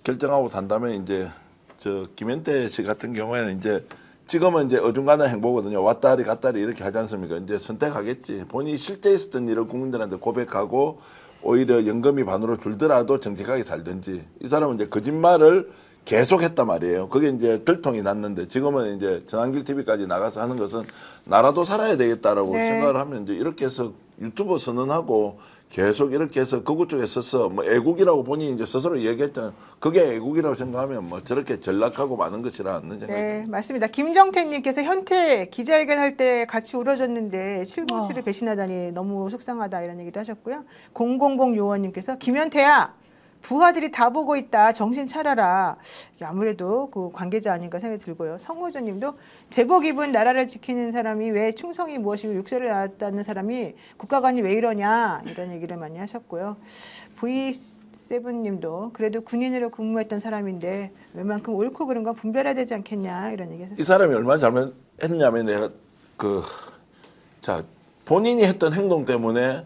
결정하고 산다면, 이제 저 김현태 씨 같은 경우에는 이제 지금은 이제 어중간한 행보거든요. 왔다리 갔다리 이렇게 하지 않습니까? 이제 선택하겠지. 본인이 실제 있었던 일을 국민들한테 고백하고 오히려 연금이 반으로 줄더라도 정직하게 살든지. 이 사람은 이제 거짓말을 계속했단 말이에요. 그게 이제 들통이 났는데, 지금은 이제 전환길 TV까지 나가서 하는 것은 나라도 살아야 되겠다라고 생각을 하면, 이제 이렇게 해서 유튜버 선언하고 계속 이렇게 해서 그곳 쪽에 서서 뭐 애국이라고 본인이 이제 스스로 얘기했잖아요. 그게 애국이라고 생각하면 뭐 저렇게 전락하고 마는 것이라는 생각이 네, 듭니다. 맞습니다. 김정태님께서 현태 기자회견 할 때 같이 울어줬는데 707을 배신하다니 너무 속상하다, 이런 얘기도 하셨고요. 000 요원님께서 김현태야, 부하들이 다 보고 있다, 정신 차려라. 이게 아무래도 그 관계자 아닌가 생각이 들고요. 성호조님도 제복 입은 나라를 지키는 사람이 왜 충성이 무엇이고 육세를 낳았다는 사람이 국가관이 왜 이러냐, 이런 얘기를 많이 하셨고요. V7님도 그래도 군인으로 근무했던 사람인데 웬만큼 옳고 그른 건 분별해야 되지 않겠냐, 이런 얘기 했었어요. 이 사람이 얼마나 잘못했냐면, 내가 본인이 했던 행동 때문에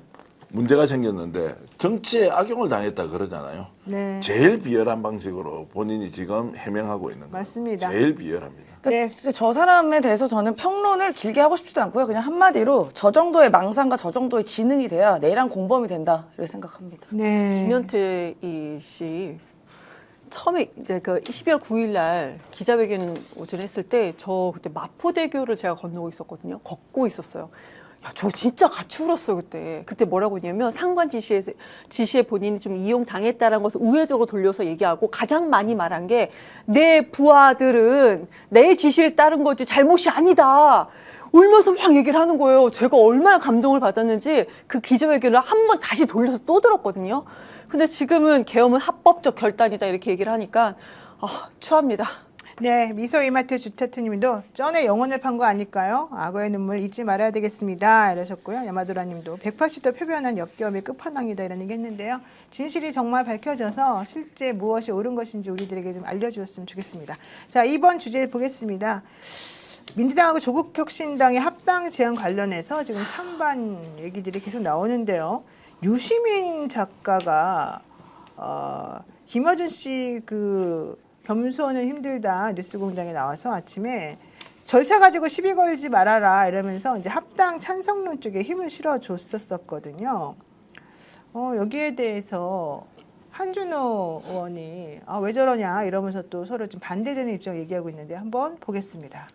문제가 생겼는데 정치에 악용을 당했다 그러잖아요. 네. 제일 비열한 방식으로 본인이 지금 해명하고 있는 거예요. 맞습니다. 제일 비열합니다. 네. 저 사람에 대해서 저는 평론을 길게 하고 싶지도 않고요. 그냥 한마디로 저 정도의 망상과 저 정도의 지능이 돼야 내란 공범이 된다, 이렇게 생각합니다. 네. 김현태 씨 처음에 이제 그 12월 9일 날 기자회견 오전에 했을 때, 저 그때 마포대교를 제가 건너고 있었거든요. 걷고 있었어요. 저 진짜 같이 울었어요 그때. 그때 뭐라고 했냐면 상관 지시에 본인이 좀 이용당했다는 것을 우회적으로 돌려서 얘기하고 가장 많이 말한 게 내 부하들은 내 지시를 따른 거지 잘못이 아니다. 울면서 막 얘기를 하는 거예요. 제가 얼마나 감동을 받았는지 그 기자회견을 한 번 다시 돌려서 또 들었거든요. 근데 지금은 계엄은 합법적 결단이다 이렇게 얘기를 하니까 추합니다. 네, 미소 이마트 주타트님도 쩐의 영혼을 판 거 아닐까요? 악어의 눈물 잊지 말아야 되겠습니다. 이러셨고요. 야마도라님도 180도 표변한 역겨움의 끝판왕이다 이런 얘기 했는데요. 진실이 정말 밝혀져서 실제 무엇이 옳은 것인지 우리들에게 좀 알려주었으면 좋겠습니다. 자, 이번 주제 보겠습니다. 민주당하고 조국혁신당의 합당 제안 관련해서 지금 찬반 얘기들이 계속 나오는데요. 유시민 작가가 김어준 씨 그 겸손은 힘들다 뉴스공장에 나와서 아침에 절차 가지고 시비 걸지 말아라 이러면서 이제 합당 찬성론 쪽에 힘을 실어줬었거든요. 여기에 대해서 한준호 의원이 왜 저러냐 이러면서 또 서로 좀 반대되는 입장을 얘기하고 있는데 한번 보겠습니다.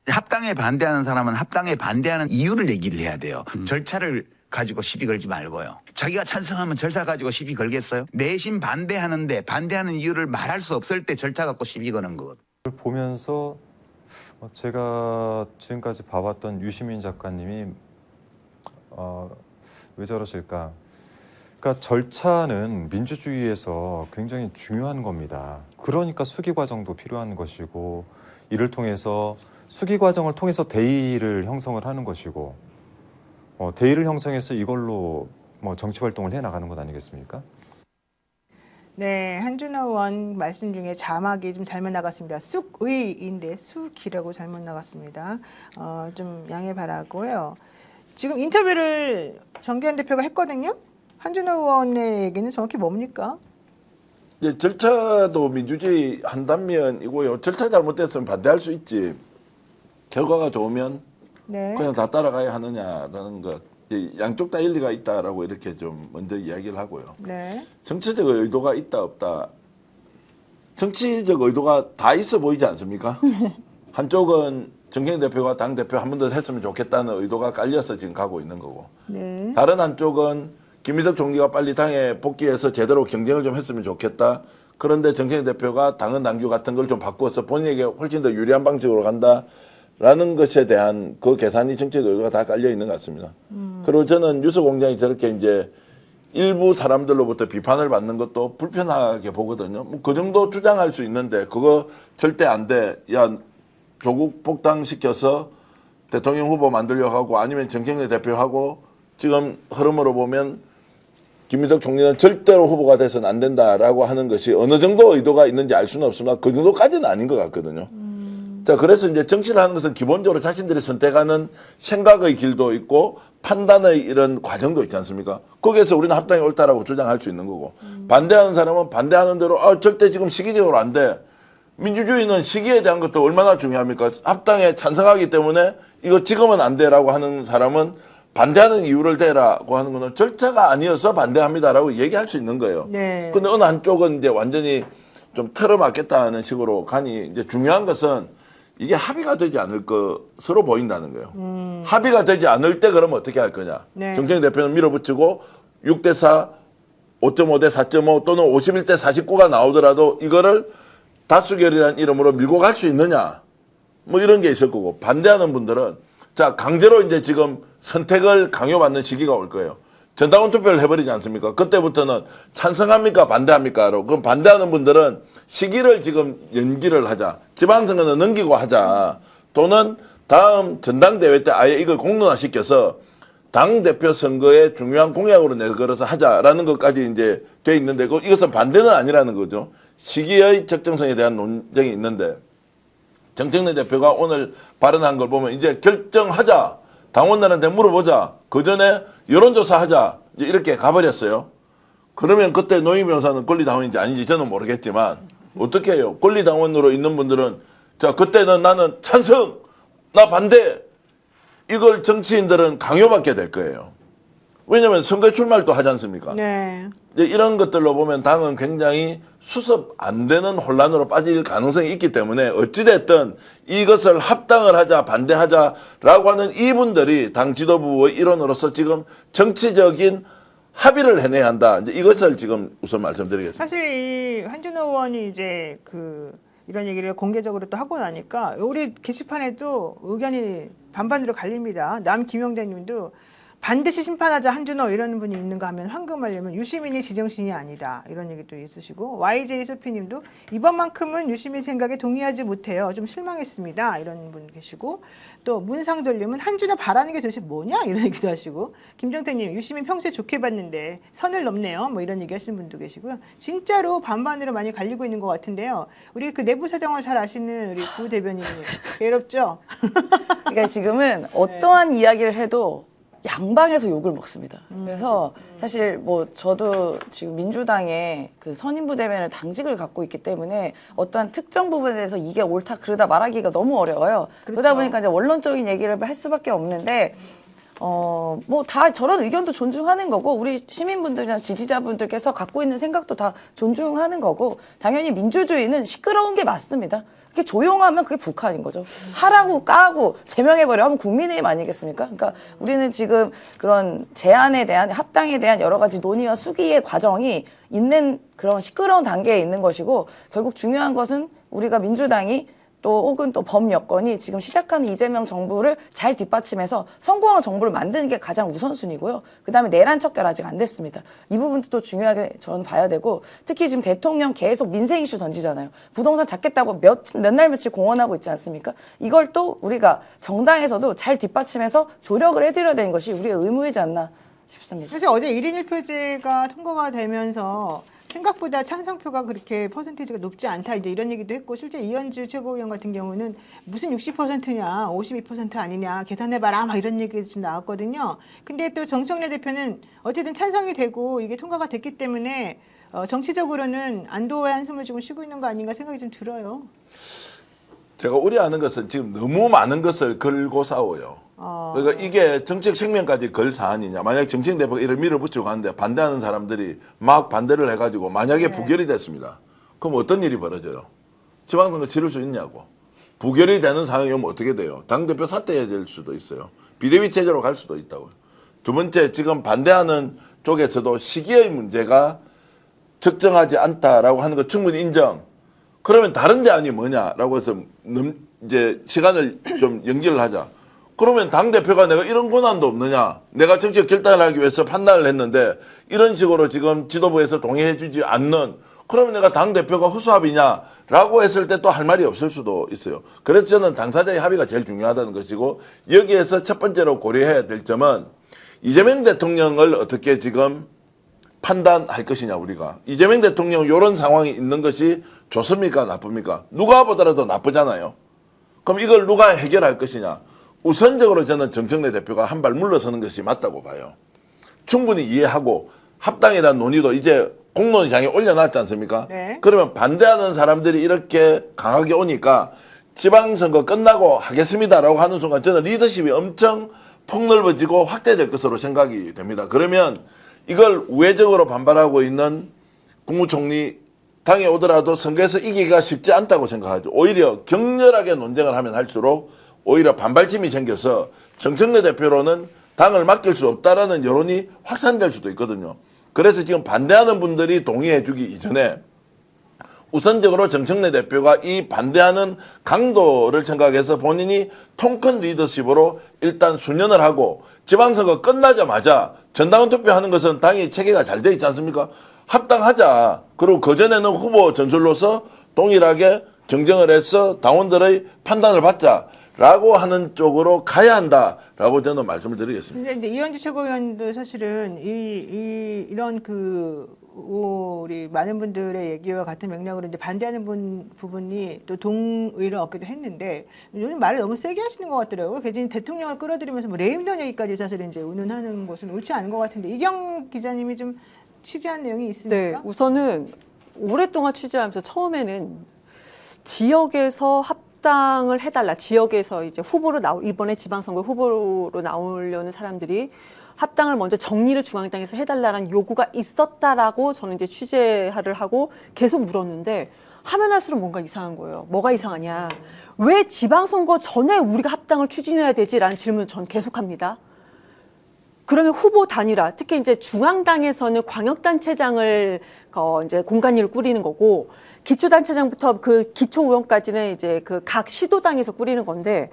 합당에 반대하는 사람은 합당에 반대하는 이유를 얘기를 해야 돼요. 절차를 가지고 시비 걸지 말고요. 자기가 찬성하면 절차 가지고 시비 걸겠어요? 내심 반대하는데 반대하는 이유를 말할 수 없을 때 절차 갖고 시비 거는 것. 보면서 제가 지금까지 봐왔던 유시민 작가님이 왜 저러실까? 그러니까 절차는 민주주의에서 굉장히 중요한 겁니다. 그러니까 수기 과정도 필요한 것이고 이를 통해서 수기 과정을 통해서 대의를 형성을 하는 것이고 대의를 형성해서 이걸로 정치 활동을 해 나가는 것 아니겠습니까? 네, 한준호 의원 말씀 중에 자막이 좀 잘못 나갔습니다. 쑥의인데 수기라고 잘못 나갔습니다. 좀 양해 바라고요. 지금 인터뷰를 정기현 대표가 했거든요. 한준호 의원의 얘기는 정확히 뭡니까? 이제 절차도 민주주의 한 단면이고요. 절차 잘못됐으면 반대할 수 있지. 결과가 좋으면 네. 그냥 다 따라가야 하느냐라는 것. 양쪽 다 일리가 있다라고 이렇게 좀 먼저 이야기를 하고요. 네. 정치적 의도가 있다 없다. 정치적 의도가 다 있어 보이지 않습니까? 한쪽은 정경희 대표가 당대표 한 번 더 했으면 좋겠다는 의도가 깔려서 지금 가고 있는 거고. 네. 다른 한쪽은 김민석 총리가 빨리 당에 복귀해서 제대로 경쟁을 좀 했으면 좋겠다. 그런데 정경희 대표가 당헌 당규 같은 걸 좀 바꾸어서 본인에게 훨씬 더 유리한 방식으로 간다라는 것에 대한 그 계산이 정치적 의도가 다 깔려 있는 것 같습니다. 그리고 저는 뉴스공장이 저렇게 이제 일부 사람들로부터 비판을 받는 것도 불편하게 보거든요. 그 정도 주장할 수 있는데 그거 절대 안 돼. 야, 조국 복당시켜서 대통령 후보 만들려고 하고 아니면 정경래 대표하고 지금 흐름으로 보면 김민석 총리는 절대로 후보가 돼서는 안 된다라고 하는 것이 어느 정도 의도가 있는지 알 수는 없지만 그 정도까지는 아닌 것 같거든요. 자, 그래서 이제 정치를 하는 것은 기본적으로 자신들이 선택하는 생각의 길도 있고 판단의 이런 과정도 있지 않습니까? 거기에서 우리는 합당이 옳다라고 주장할 수 있는 거고 반대하는 사람은 반대하는 대로 절대 지금 시기적으로 안 돼. 민주주의는 시기에 대한 것도 얼마나 중요합니까? 합당에 찬성하기 때문에 이거 지금은 안 돼라고 하는 사람은 반대하는 이유를 대라고 하는 거는 절차가 아니어서 반대합니다라고 얘기할 수 있는 거예요. 네. 근데 어느 한쪽은 이제 완전히 좀 틀어막겠다는 식으로 가니 이제 중요한 것은 이게 합의가 되지 않을 것으로 보인다는 거예요. 합의가 되지 않을 때 그러면 어떻게 할 거냐. 네. 정청래 대표는 밀어붙이고 6대4, 5.5대 4.5 또는 51대 49가 나오더라도 이거를 다수결이라는 이름으로 밀고 갈 수 있느냐. 뭐 이런 게 있을 거고 반대하는 분들은 자 강제로 이제 지금 선택을 강요받는 시기가 올 거예요. 전당원 투표를 해버리지 않습니까? 그때부터는 찬성합니까? 반대합니까? 그럼 반대하는 분들은 시기를 지금 연기를 하자. 지방선거는 넘기고 하자. 또는 다음 전당대회 때 아예 이걸 공론화시켜서 당대표 선거에 중요한 공약으로 내걸어서 하자라는 것까지 이제 돼 있는데 이것은 반대는 아니라는 거죠. 시기의 적정성에 대한 논쟁이 있는데 정청래 대표가 오늘 발언한 걸 보면 이제 결정하자. 당원들한테 물어보자. 그 전에 여론조사 하자. 이렇게 가버렸어요. 그러면 그때 노영희 변호사는 권리당원인지 아닌지 저는 모르겠지만 어떻게 해요? 권리당원으로 있는 분들은 자 그때는 나는 찬성, 나 반대. 이걸 정치인들은 강요받게 될 거예요. 왜냐하면 선거 출마를 또 하지 않습니까? 네. 이제 이런 것들로 보면 당은 굉장히 수습 안 되는 혼란으로 빠질 가능성이 있기 때문에 어찌됐든 이것을 합당을 하자 반대하자라고 하는 이분들이 당 지도부의 일원으로서 지금 정치적인 합의를 해내야 한다. 이제 이것을 지금 우선 말씀드리겠습니다. 사실 이 한준호 의원이 이제 이런 얘기를 공개적으로 또 하고 나니까 우리 게시판에도 의견이 반반으로 갈립니다. 남 김영대님도 반드시 심판하자 한준호 이런 분이 있는가 하면 황금하려면 유시민이 지정신이 아니다 이런 얘기도 있으시고 YJ 소피님도 이번만큼은 유시민 생각에 동의하지 못해요. 좀 실망했습니다. 이런 분 계시고 또 문상돌님은 한준호 바라는 게 도대체 뭐냐 이런 얘기도 하시고 김정태님 유시민 평소에 좋게 봤는데 선을 넘네요. 뭐 이런 얘기 하시는 분도 계시고요. 진짜로 반반으로 많이 갈리고 있는 것 같은데요. 우리 그 내부 사정을 잘 아시는 우리 구 대변인님 괴롭죠? 그러니까 지금은 어떠한 이야기를 해도 양방에서 욕을 먹습니다. 그래서 사실 뭐 저도 지금 민주당의 그 선임부 대변을 당직을 갖고 있기 때문에 어떠한 특정 부분에 대해서 이게 옳다 그르다 말하기가 너무 어려워요. 그러다 보니까 이제 원론적인 얘기를 할 수밖에 없는데 뭐 다 저런 의견도 존중하는 거고 우리 시민분들이나 지지자분들께서 갖고 있는 생각도 다 존중하는 거고 당연히 민주주의는 시끄러운 게 맞습니다. 그게 조용하면 그게 북한인 거죠. 하라고 까고 제명해버려 하면 국민의힘 아니겠습니까? 그러니까 우리는 지금 그런 제안에 대한 합당에 대한 여러 가지 논의와 수기의 과정이 있는 그런 시끄러운 단계에 있는 것이고 결국 중요한 것은 우리가 민주당이 또 혹은 또 범여권이 지금 시작하는 이재명 정부를 잘 뒷받침해서 성공한 정부를 만드는 게 가장 우선순위고요. 그다음에 내란 척결 아직 안 됐습니다. 이 부분도 또 중요하게 저는 봐야 되고 특히 지금 대통령 계속 민생 이슈 던지잖아요. 부동산 잡겠다고 몇 날 며칠 공언하고 있지 않습니까? 이걸 또 우리가 정당에서도 잘 뒷받침해서 조력을 해드려야 되는 것이 우리의 의무이지 않나 싶습니다. 사실 어제 1인 1표제가 통과가 되면서 생각보다 찬성표가 그렇게 퍼센테이지가 높지 않다 이제 이런 얘기도 했고 실제 이현주 최고위원 같은 경우는 무슨 60%냐 52% 아니냐 계산해봐라 막 이런 얘기 좀 나왔거든요. 근데 또 정청래 대표는 어쨌든 찬성이 되고 이게 통과가 됐기 때문에 정치적으로는 안도의 한숨을 지금 쉬고 있는 거 아닌가 생각이 좀 들어요. 제가 우려하는 것은 지금 너무 많은 것을 걸고 싸워요. 그러니까 이게 정책 생명까지 걸 사안이냐. 만약 정책 대표가 이를 밀어붙이고 가는데 반대하는 사람들이 막 반대를 해가지고 만약에 부결이 됐습니다. 그럼 어떤 일이 벌어져요? 지방선거 치를 수 있냐고. 부결이 되는 상황이 오면 어떻게 돼요? 당대표 사퇴해야 될 수도 있어요. 비대위 체제로 갈 수도 있다고요. 두 번째, 지금 반대하는 쪽에서도 시기의 문제가 적정하지 않다라고 하는 거 충분히 인정. 그러면 다른 대안이 뭐냐라고 해서 이제 시간을 좀 연기를 하자. 그러면 당대표가 내가 이런 권한도 없느냐. 내가 정책 결단을 하기 위해서 판단을 했는데 이런 식으로 지금 지도부에서 동의해 주지 않는 그러면 내가 당대표가 후수합이냐라고 했을 때 또 할 말이 없을 수도 있어요. 그래서 저는 당사자의 합의가 제일 중요하다는 것이고 여기에서 첫 번째로 고려해야 될 점은 이재명 대통령을 어떻게 지금 판단할 것이냐 우리가. 이재명 대통령 이런 상황이 있는 것이 좋습니까 나쁩니까? 누가 보더라도 나쁘잖아요. 그럼 이걸 누가 해결할 것이냐. 우선적으로 저는 정청래 대표가 한 발 물러서는 것이 맞다고 봐요. 충분히 이해하고 합당에 대한 논의도 이제 공론장에 올려놨지 않습니까? 네. 그러면 반대하는 사람들이 이렇게 강하게 오니까 지방선거 끝나고 하겠습니다라고 하는 순간 저는 리더십이 엄청 폭넓어지고 확대될 것으로 생각이 됩니다. 그러면 이걸 우회적으로 반발하고 있는 국무총리 당에 오더라도 선거에서 이기기가 쉽지 않다고 생각하죠. 오히려 격렬하게 논쟁을 하면 할수록 오히려 반발심이 생겨서 정청래 대표로는 당을 맡길 수 없다라는 여론이 확산될 수도 있거든요. 그래서 지금 반대하는 분들이 동의해 주기 이전에 우선적으로 정청래 대표가 이 반대하는 강도를 생각해서 본인이 통큰 리더십으로 일단 수년을 하고 지방선거 끝나자마자 전당원 투표하는 것은 당이 체계가 잘 돼 있지 않습니까? 합당하자. 그리고 그전에는 후보 전술로서 동일하게 경쟁을 해서 당원들의 판단을 받자. 라고 하는 쪽으로 가야 한다라고 저는 말씀을 드리겠습니다. 근데 이현주 최고위원도 사실은 이런 우리 많은 분들의 얘기와 같은 맥락으로 이제 반대하는 부분이 또 동의를 얻기도 했는데 요즘 말을 너무 세게 하시는 것 같더라고요. 괜히 대통령을 끌어들이면서 뭐 레임던 얘기까지 사실 이제 운운하는 것은 옳지 않은 것 같은데 이경 기자님이 좀 취재한 내용이 있습니까? 네, 우선은 오랫동안 취재하면서 처음에는 지역에서 합당을 해달라. 지역에서 이제 후보로 이번에 지방선거 후보로 나오려는 사람들이 합당을 먼저 정리를 중앙당에서 해달라는 요구가 있었다라고 저는 이제 취재를 하고 계속 물었는데 하면 할수록 뭔가 이상한 거예요. 뭐가 이상하냐. 왜 지방선거 전에 우리가 합당을 추진해야 되지라는 질문을 전 계속합니다. 그러면 후보 단일화, 특히 이제 중앙당에서는 광역단체장을 이제 공간위를 꾸리는 거고 기초단체장부터 그 기초의원까지는 이제 그 각 시도당에서 꾸리는 건데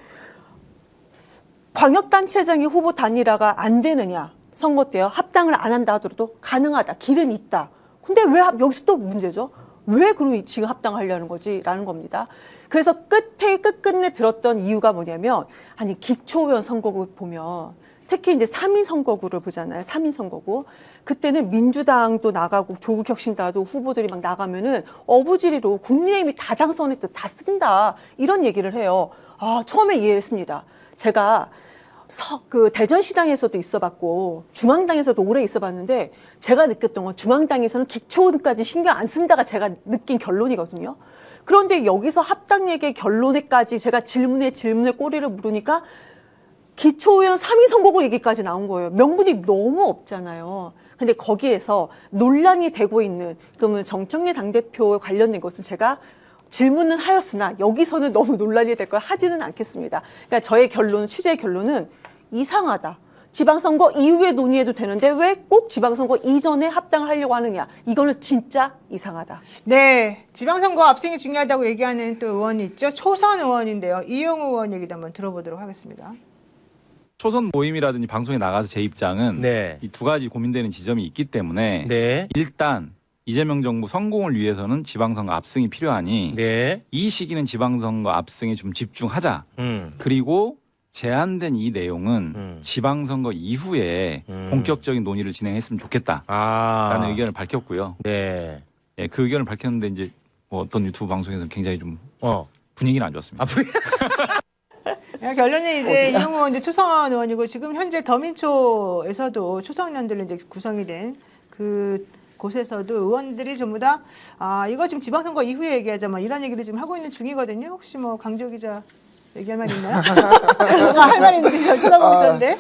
광역단체장이 후보 단일화가 안 되느냐 선거 때요. 합당을 안 한다 하더라도 가능하다. 길은 있다. 근데 왜 여기서 또 문제죠? 왜 그럼 지금 합당하려는 거지? 라는 겁니다. 그래서 끝끝내 들었던 이유가 뭐냐면 아니 기초의원 선거구 보면 특히 이제 3인 선거구를 보잖아요. 3인 선거구. 그때는 민주당도 나가고 조국혁신당도 후보들이 막 나가면은 어부지리로 국민의힘이 다 당선했다, 다 쓴다. 이런 얘기를 해요. 아, 처음에 이해했습니다. 제가 그 대전시당에서도 있어봤고 중앙당에서도 오래 있어봤는데 제가 느꼈던 건 중앙당에서는 기초까지 신경 안 쓴다가 제가 느낀 결론이거든요. 그런데 여기서 합당 얘기의 결론에까지 제가 질문에 꼬리를 물으니까 기초의원 3인 선거구 얘기까지 나온 거예요. 명분이 너무 없잖아요. 근데 거기에서 논란이 되고 있는 그러면 정청래 당대표 관련된 것은 제가 질문은 하였으나 여기서는 너무 논란이 될 걸 하지는 않겠습니다. 그러니까 저의 결론은 취재의 결론은 이상하다. 지방선거 이후에 논의해도 되는데 왜 꼭 지방선거 이전에 합당을 하려고 하느냐. 이거는 진짜 이상하다. 네, 지방선거 압승이 중요하다고 얘기하는 또 의원이 있죠. 초선 의원인데요. 이용우 의원 얘기도 한번 들어보도록 하겠습니다. 초선 모임이라든지 방송에 나가서 제 입장은 네. 이 두 가지 고민되는 지점이 있기 때문에 네. 일단 이재명 정부 성공을 위해서는 지방선거 압승이 필요하니 네. 이 시기는 지방선거 압승에 좀 집중하자. 그리고 제안된 이 내용은 지방선거 이후에 본격적인 논의를 진행했으면 좋겠다라는 의견을 밝혔고요. 네. 예, 그 의견을 밝혔는데 이제 뭐 어떤 유튜브 방송에서는 굉장히 좀 분위기는 안 좋았습니다. 결론은 이제 이용우 의원 이제 초선 의원이고 지금 현재 더민초에서도 초선의원들로 이제 구성이 된 그 곳에서도 의원들이 전부 다 이거 지금 지방선거 이후에 얘기하자만 이런 얘기를 지금 하고 있는 중이거든요. 혹시 뭐 강조 기자 얘기할 말 있나요? 뭔가 할 말 있는데 저 쳐다보고 있었는데.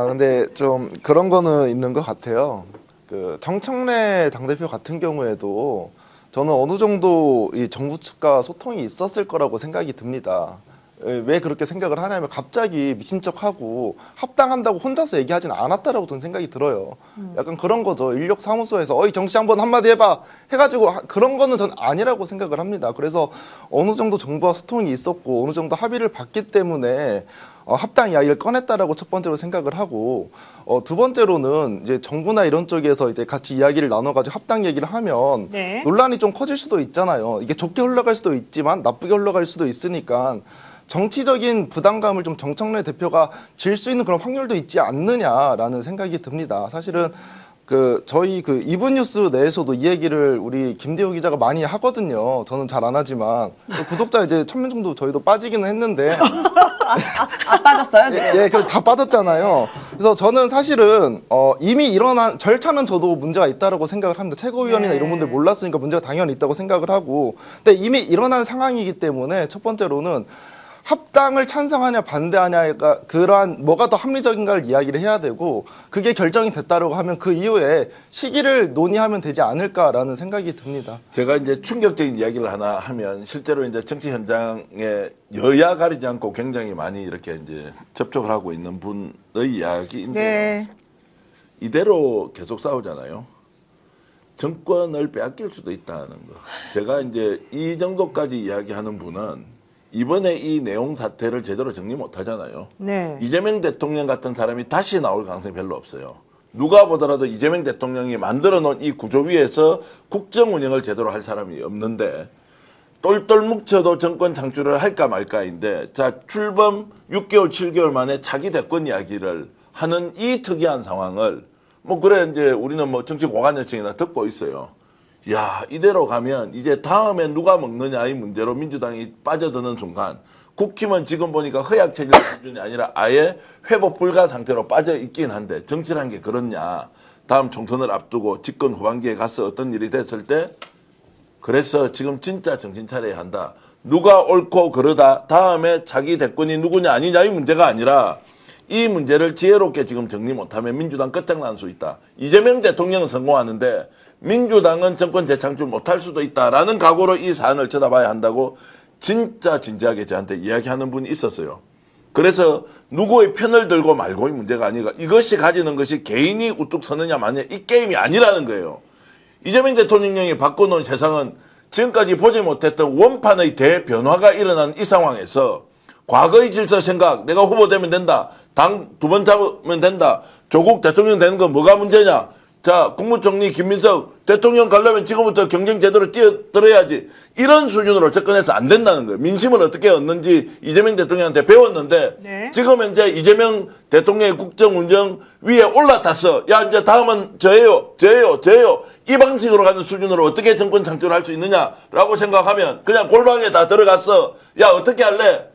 근데 좀 그런 거는 있는 것 같아요. 그 정청래 당대표 같은 경우에도 저는 어느 정도 이 정부 측과 소통이 있었을 거라고 생각이 듭니다. 왜 그렇게 생각을 하냐면 갑자기 미친 척하고 합당한다고 혼자서 얘기하진 않았다라고 저는 생각이 들어요. 약간 그런 거죠. 인력 사무소에서 어이 정씨 한번 한마디 해봐 해가지고 그런 거는 전 아니라고 생각을 합니다. 그래서 어느 정도 정부와 소통이 있었고 어느 정도 합의를 봤기 때문에 합당 이야기를 꺼냈다라고 첫 번째로 생각을 하고 두 번째로는 이제 정부나 이런 쪽에서 이제 같이 이야기를 나눠가지고 합당 얘기를 하면 네. 논란이 좀 커질 수도 있잖아요. 이게 좋게 흘러갈 수도 있지만 나쁘게 흘러갈 수도 있으니까 정치적인 부담감을 좀 정청래 대표가 질 수 있는 그런 확률도 있지 않느냐라는 생각이 듭니다. 사실은 저희 이분 뉴스 내에서도 이 얘기를 우리 김대호 기자가 많이 하거든요. 저는 잘 안 하지만 구독자 이제 1000명 정도 저희도 빠지기는 했는데 빠졌어요 지금? 예, 그래서 다 빠졌잖아요. 그래서 저는 사실은 이미 일어난 절차는 저도 문제가 있다라고 생각을 합니다. 최고위원이나 이런 분들 몰랐으니까 문제가 당연히 있다고 생각을 하고, 근데 이미 일어난 상황이기 때문에 첫 번째로는 합당을 찬성하냐 반대하냐가 그러한 뭐가 더 합리적인가를 이야기를 해야 되고 그게 결정이 됐다라고 하면 그 이후에 시기를 논의하면 되지 않을까라는 생각이 듭니다. 제가 이제 충격적인 이야기를 하나 하면 실제로 이제 정치 현장에 여야 가리지 않고 굉장히 많이 이렇게 이제 접촉을 하고 있는 분의 이야기인데 네. 이대로 계속 싸우잖아요. 정권을 빼앗길 수도 있다는 거. 제가 이제 이 정도까지 이야기하는 분은 이번에 이 내용 사태를 제대로 정리 못 하잖아요. 네. 이재명 대통령 같은 사람이 다시 나올 가능성이 별로 없어요. 누가 보더라도 이재명 대통령이 만들어 놓은 이 구조 위에서 국정 운영을 제대로 할 사람이 없는데 똘똘 뭉쳐도 정권 창출을 할까 말까인데 자 출범 6개월 7개월 만에 차기 대권 이야기를 하는 이 특이한 상황을 뭐 그래 이제 우리는 뭐 정치 고관여층이나 듣고 있어요. 야 이대로 가면 이제 다음에 누가 먹느냐 이 문제로 민주당이 빠져드는 순간 국힘은 지금 보니까 허약체질 수준이 아니라 아예 회복 불가 상태로 빠져 있긴 한데 정치란 게 그렇냐. 다음 총선을 앞두고 집권 후반기에 가서 어떤 일이 됐을 때 그래서 지금 진짜 정신 차려야 한다. 누가 옳고 그러다 다음에 자기 대권이 누구냐 아니냐 이 문제가 아니라 이 문제를 지혜롭게 지금 정리 못하면 민주당 끝장날 수 있다. 이재명 대통령은 성공하는데 민주당은 정권 재창출 못할 수도 있다라는 각오로 이 사안을 쳐다봐야 한다고 진짜 진지하게 저한테 이야기하는 분이 있었어요. 그래서 누구의 편을 들고 말고의 문제가 아니라 이것이 가지는 것이 개인이 우뚝 서느냐 마느냐 이 게임이 아니라는 거예요. 이재명 대통령이 바꿔놓은 세상은 지금까지 보지 못했던 원판의 대변화가 일어난 이 상황에서 과거의 질서 생각, 내가 후보되면 된다, 당 2번 잡으면 된다, 조국 대통령 되는 건 뭐가 문제냐, 자 국무총리 김민석 대통령 가려면 지금부터 경쟁 제대로 뛰어들어야지, 이런 수준으로 접근해서 안 된다는 거예요. 민심을 어떻게 얻는지 이재명 대통령한테 배웠는데 네. 지금 현재 이재명 대통령의 국정 운영 위에 올라타서 야 이제 다음은 저예요 이 방식으로 가는 수준으로 어떻게 정권 창출할 수 있느냐라고 생각하면 그냥 골방에 다 들어갔어. 야 어떻게 할래?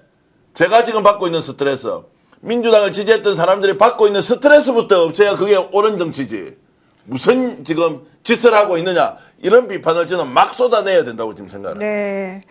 제가 지금 받고 있는 스트레스, 민주당을 지지했던 사람들이 받고 있는 스트레스부터 없애야 그게 옳은 정치지. 무슨 지금 짓을 하고 있느냐, 이런 비판을 저는 막 쏟아내야 된다고 지금 생각합니다. 네.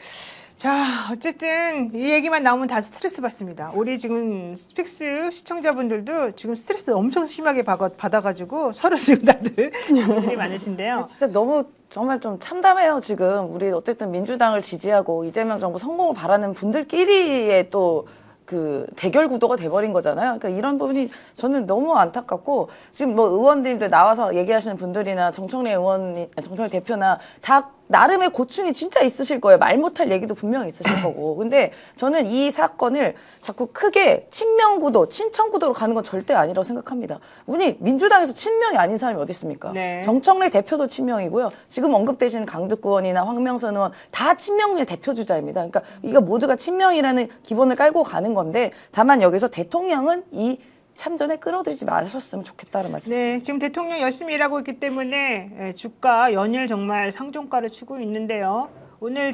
자, 어쨌든 이 얘기만 나오면 다 스트레스 받습니다. 우리 지금 스픽스 시청자분들도 지금 스트레스 엄청 심하게 받아가지고 서로 지금 다들 일이 많으신데요. 진짜 너무 정말 좀 참담해요. 지금 우리 어쨌든 민주당을 지지하고 이재명 정부 성공을 바라는 분들끼리의 또 그 대결 구도가 돼버린 거잖아요. 그러니까 이런 부분이 저는 너무 안타깝고, 지금 뭐 의원님들 나와서 얘기하시는 분들이나 정청래 의원이, 정청래 대표나 다 나름의 고충이 진짜 있으실 거예요. 말 못할 얘기도 분명히 있으실 거고. 근데 저는 이 사건을 자꾸 크게 친명구도, 친청구도로 가는 건 절대 아니라고 생각합니다. 우리 민주당에서 친명이 아닌 사람이 어디 있습니까? 네. 정청래 대표도 친명이고요. 지금 언급되신 강득구 의원이나 황명선 의원 다 친명의 대표주자입니다. 그러니까 이거 모두가 친명이라는 기본을 깔고 가는 건데, 다만 여기서 대통령은 이 참전에 끌어들이지 마셨으면 좋겠다는 말씀입니다. 네, 지금 대통령 열심히 일하고 있기 때문에 주가 연일 정말 상종가를 치고 있는데요. 오늘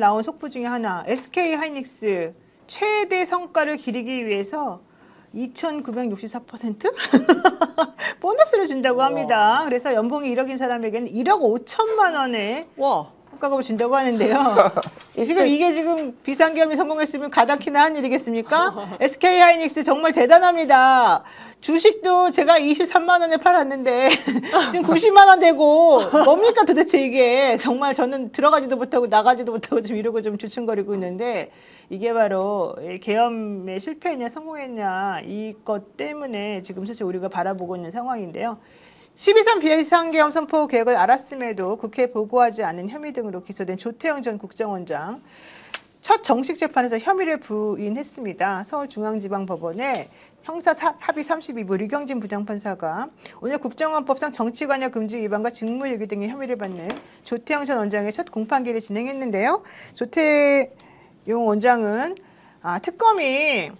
나온 속보 중에 하나, SK 하이닉스 최대 성과를 기리기 위해서 2,964% 보너스를 준다고 합니다. 그래서 연봉이 1억인 사람에게는 1억 5천만 원의 와. 성과급을 준다고 하는데요. 지금 이게 지금 비상계엄이 성공했으면 가당키나 한 일이겠습니까? SK 하이닉스 정말 대단합니다. 주식도 제가 23만 원에 팔았는데 지금 90만 원 되고, 뭡니까 도대체 이게. 정말 저는 들어가지도 못하고 나가지도 못하고 좀 이러고 좀 주춤거리고 있는데, 이게 바로 계엄의 실패했냐 성공했냐 이것 때문에 지금 사실 우리가 바라보고 있는 상황인데요. 12.3 비상계엄 선포 계획을 알았음에도 국회에 보고하지 않은 혐의 등으로 기소된 조태영 전 국정원장, 첫 정식 재판에서 혐의를 부인했습니다. 서울중앙지방법원에 형사 합의 32부 류경진 부장판사가 오늘 국정원법상 정치관여 금지 위반과 직무유기 등의 혐의를 받는 조태영 전 원장의 첫 공판기를 진행했는데요. 조태영 원장은 특검이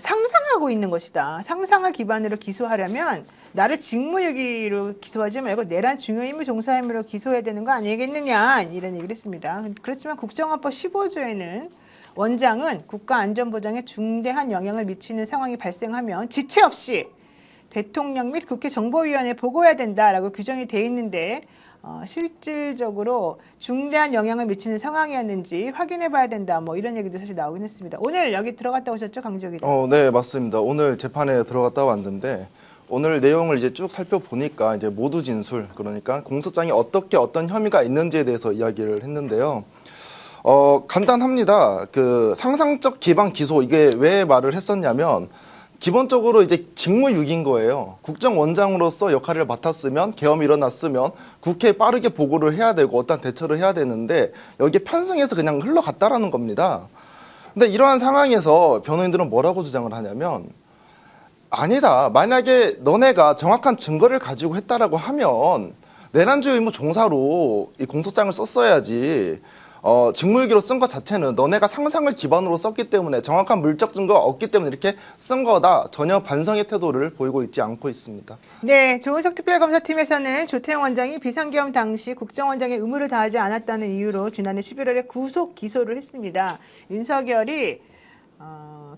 상상하고 있는 것이다. 상상을 기반으로 기소하려면 나를 직무유기로 기소하지 말고 내란 중요 임무 종사 혐의로 기소해야 되는 거 아니겠느냐, 이런 얘기를 했습니다. 그렇지만 국정원법 15조에는 원장은 국가안전보장에 중대한 영향을 미치는 상황이 발생하면 지체 없이 대통령 및 국회 정보위원회에 보고해야 된다라고 규정이 돼 있는데, 실질적으로 중대한 영향을 미치는 상황이었는지 확인해 봐야 된다, 뭐 이런 얘기도 사실 나오긴 했습니다. 오늘 여기 들어갔다 오셨죠, 강지호 기자? 네, 맞습니다. 오늘 재판에 들어갔다 왔는데, 오늘 내용을 이제 쭉 살펴보니까 이제 모두 진술, 그러니까 공소장에 어떤 혐의가 있는지에 대해서 이야기를 했는데요. 간단합니다. 그 상상적 기반 기소, 이게 왜 말을 했었냐면, 기본적으로 이제 직무유기인 거예요. 국정원장으로서 역할을 맡았으면, 계엄이 일어났으면 국회에 빠르게 보고를 해야 되고 어떤 대처를 해야 되는데, 여기에 편승해서 그냥 흘러갔다라는 겁니다. 근데 이러한 상황에서 변호인들은 뭐라고 주장을 하냐면, 아니다, 만약에 너네가 정확한 증거를 가지고 했다라고 하면 내란주의 의무 종사로 이 공소장을 썼어야지, 직무유기로 쓴 것 자체는 너네가 상상을 기반으로 썼기 때문에 정확한 물적 증거가 없기 때문에 이렇게 쓴 거다. 전혀 반성의 태도를 보이고 있지 않고 있습니다. 네, 조은석 특별검사팀에서는 조태영 원장이 비상계엄 당시 국정원장의 의무를 다하지 않았다는 이유로 지난해 11월에 구속 기소를 했습니다. 윤석열이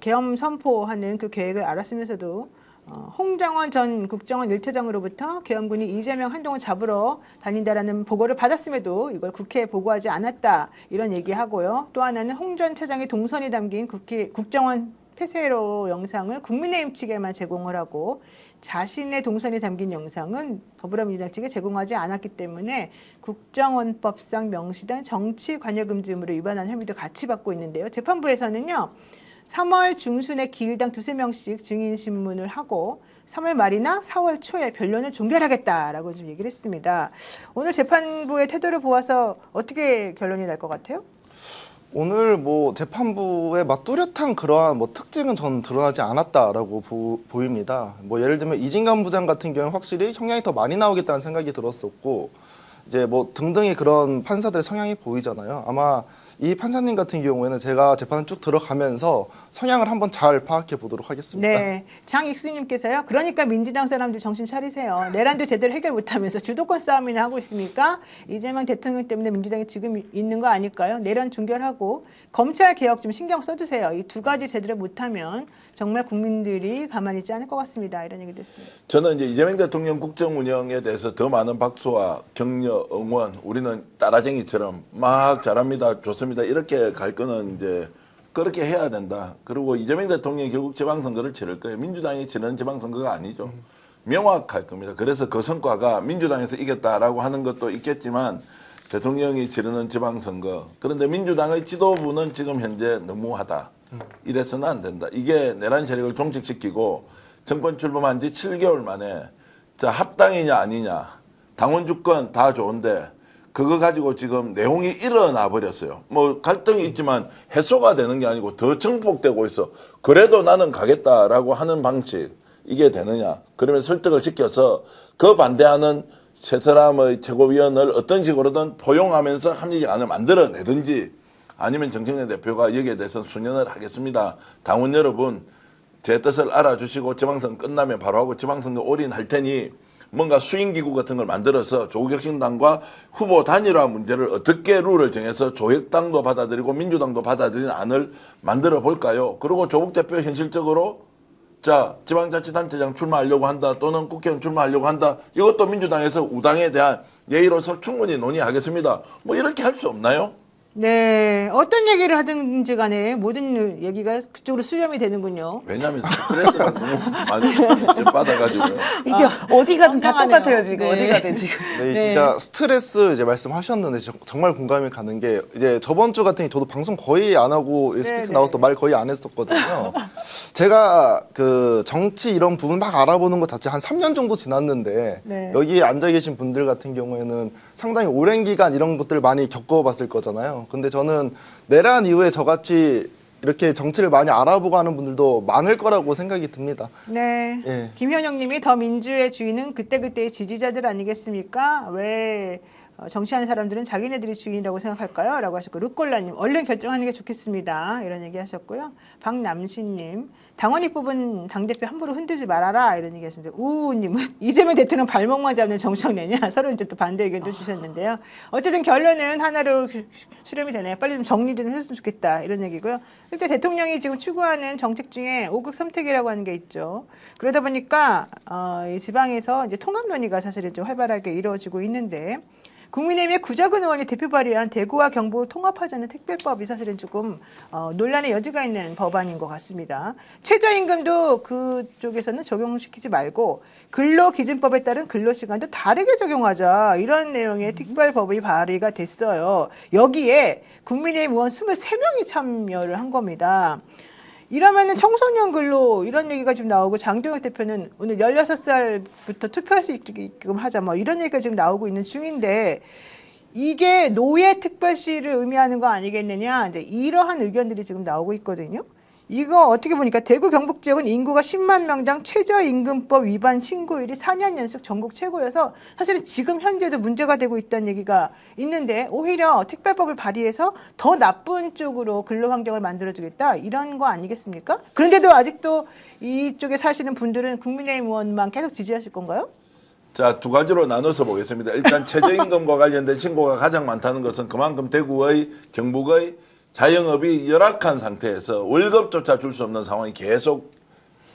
계엄 선포하는 그 계획을 알았으면서도 홍정원 전 국정원 1차장으로부터 계엄군이 이재명 한동훈 잡으러 다닌다라는 보고를 받았음에도 이걸 국회에 보고하지 않았다 이런 얘기하고요. 또 하나는 홍 전 차장의 동선이 담긴 국정원 폐쇄로 영상을 국민의힘 측에만 제공을 하고 자신의 동선이 담긴 영상은 더불어민주당 측에 제공하지 않았기 때문에 국정원법상 명시된 정치 관여 금지 의무를 위반한 혐의도 같이 받고 있는데요. 재판부에서는요. 3월 중순에 기일당 2~3명씩 증인 신문을 하고 3월 말이나 4월 초에 변론을 종결하겠다라고 좀 얘기를 했습니다. 오늘 재판부의 태도를 보아서 어떻게 결론이 날 것 같아요? 오늘 뭐 재판부의 막 뚜렷한 그러한 뭐 특징은 전 드러나지 않았다라고 보입니다. 뭐 예를 들면 이진관 부장 같은 경우는 확실히 형량이 더 많이 나오겠다는 생각이 들었었고 이제 뭐 등등의 그런 판사들의 성향이 보이잖아요. 아마 이 판사님 같은 경우에는 제가 재판을 쭉 들어가면서 성향을 한번 잘 파악해 보도록 하겠습니다. 네, 장익수님께서요. 그러니까 민주당 사람들 정신 차리세요. 내란도 제대로 해결 못하면서 주도권 싸움이나 하고 있습니까? 이재명 대통령 때문에 민주당이 지금 있는 거 아닐까요? 내란 종결하고 검찰 개혁 좀 신경 써주세요. 이 두 가지 제대로 못하면 정말 국민들이 가만히 있지 않을 것 같습니다. 이런 얘기도 했습니다. 저는 이제 이재명 대통령 국정 운영에 대해서 더 많은 박수와 격려, 응원, 우리는 따라쟁이처럼 막 잘합니다, 좋습니다 이렇게 갈 거는 이제 그렇게 해야 된다. 그리고 이재명 대통령이 결국 지방선거를 치를 거예요. 민주당이 치는 지방선거가 아니죠. 명확할 겁니다. 그래서 그 성과가 민주당에서 이겼다라고 하는 것도 있겠지만 대통령이 치르는 지방선거. 그런데 민주당의 지도부는 지금 현재 너무하다. 이래서는 안 된다. 이게 내란 세력을 종식시키고 정권 출범한 지 7개월 만에 자 합당이냐 아니냐 당원 주권 다 좋은데 그거 가지고 지금 내용이 일어나 버렸어요. 뭐 갈등이 있지만 해소가 되는 게 아니고 더 증폭되고 있어. 그래도 나는 가겠다라고 하는 방식 이게 되느냐. 그러면 설득을 시켜서 그 반대하는 세 사람의 최고위원을 어떤 식으로든 포용하면서 합리적 안을 만들어내든지 아니면 정청래 대표가 여기에 대해서 수년을 하겠습니다. 당원 여러분 제 뜻을 알아주시고 지방선거 끝나면 바로 하고 지방선거 올인할 테니 뭔가 수인기구 같은 걸 만들어서 조국혁신당과 후보 단일화 문제를 어떻게 룰을 정해서 조혁당도 받아들이고 민주당도 받아들이는 안을 만들어 볼까요? 그리고 조국 대표 현실적으로 자 지방자치단체장 출마하려고 한다 또는 국회의원 출마하려고 한다 이것도 민주당에서 우당에 대한 예의로서 충분히 논의하겠습니다. 뭐 이렇게 할 수 없나요? 네, 어떤 얘기를 하든지 간에 모든 얘기가 그쪽으로 수렴이 되는군요. 왜냐하면 스트레스가 너무 많이 받아가지고 이게 어디 가든 다 황당하네요. 똑같아요 지금. 네. 어디 가든 지금. 네, 진짜 스트레스 이제 말씀하셨는데 정말 공감이 가는 게 이제 저번 주 같은 게 저도 방송 거의 안 하고 스픽스 나와서 말 거의 안 했었거든요. 제가 그 정치 이런 부분 막 알아보는 것 자체 한 3년 정도 지났는데 네. 여기에 앉아 계신 분들 같은 경우에는 상당히 오랜 기간 이런 것들을 많이 겪어봤을 거잖아요. 근데 저는 내란 이후에 저같이 이렇게 정치를 많이 알아보고 하는 분들도 많을 거라고 생각이 듭니다. 네. 예. 김현영 님이 더 민주의 주인은 그때그때의 지지자들 아니겠습니까? 왜 정치하는 사람들은 자기네들이 주인이라고 생각할까요? 라고 하셨고 르꼴라님 얼른 결정하는 게 좋겠습니다. 이런 얘기 하셨고요. 박남신님 당원이 뽑은 당대표 함부로 흔들지 말아라 이런 얘기 하시는데 우우님은 이재명 대통령 발목만 잡는 정청래냐 서로 이제 또 반대 의견도 주셨는데요. 어쨌든 결론은 하나로 수렴이 되네요. 빨리 좀 정리 좀 해줬으면 좋겠다 이런 얘기고요. 일단 대통령이 지금 추구하는 정책 중에 5극 선택이라고 하는 게 있죠. 그러다 보니까 이 지방에서 이제 통합 논의가 사실은 좀 활발하게 이루어지고 있는데 국민의힘의 구자근 의원이 대표 발의한 대구와 경북을 통합하자는 특별법이 사실은 조금 논란의 여지가 있는 법안인 것 같습니다. 최저임금도 그쪽에서는 적용시키지 말고 근로기준법에 따른 근로시간도 다르게 적용하자 이런 내용의 특별법이 발의가 됐어요. 여기에 국민의힘 의원 23명이 참여를 한 겁니다. 이러면은 청소년 근로 이런 얘기가 지금 나오고 장동혁 대표는 오늘 16살부터 투표할 수 있게끔 하자 뭐 이런 얘기가 지금 나오고 있는 중인데 이게 노예 특별시를 의미하는 거 아니겠느냐 이제 이러한 의견들이 지금 나오고 있거든요. 이거 어떻게 보니까 대구 경북 지역은 인구가 10만 명당 최저임금법 위반 신고율이 4년 연속 전국 최고여서 사실은 지금 현재도 문제가 되고 있다는 얘기가 있는데 오히려 특별법을 발의해서 더 나쁜 쪽으로 근로 환경을 만들어주겠다 이런 거 아니겠습니까? 그런데도 아직도 이쪽에 사시는 분들은 국민의힘 의원만 계속 지지하실 건가요? 자, 두 가지로 나눠서 보겠습니다. 일단 최저임금과 관련된 신고가 가장 많다는 것은 그만큼 대구의 경북의 자영업이 열악한 상태에서 월급조차 줄 수 없는 상황이 계속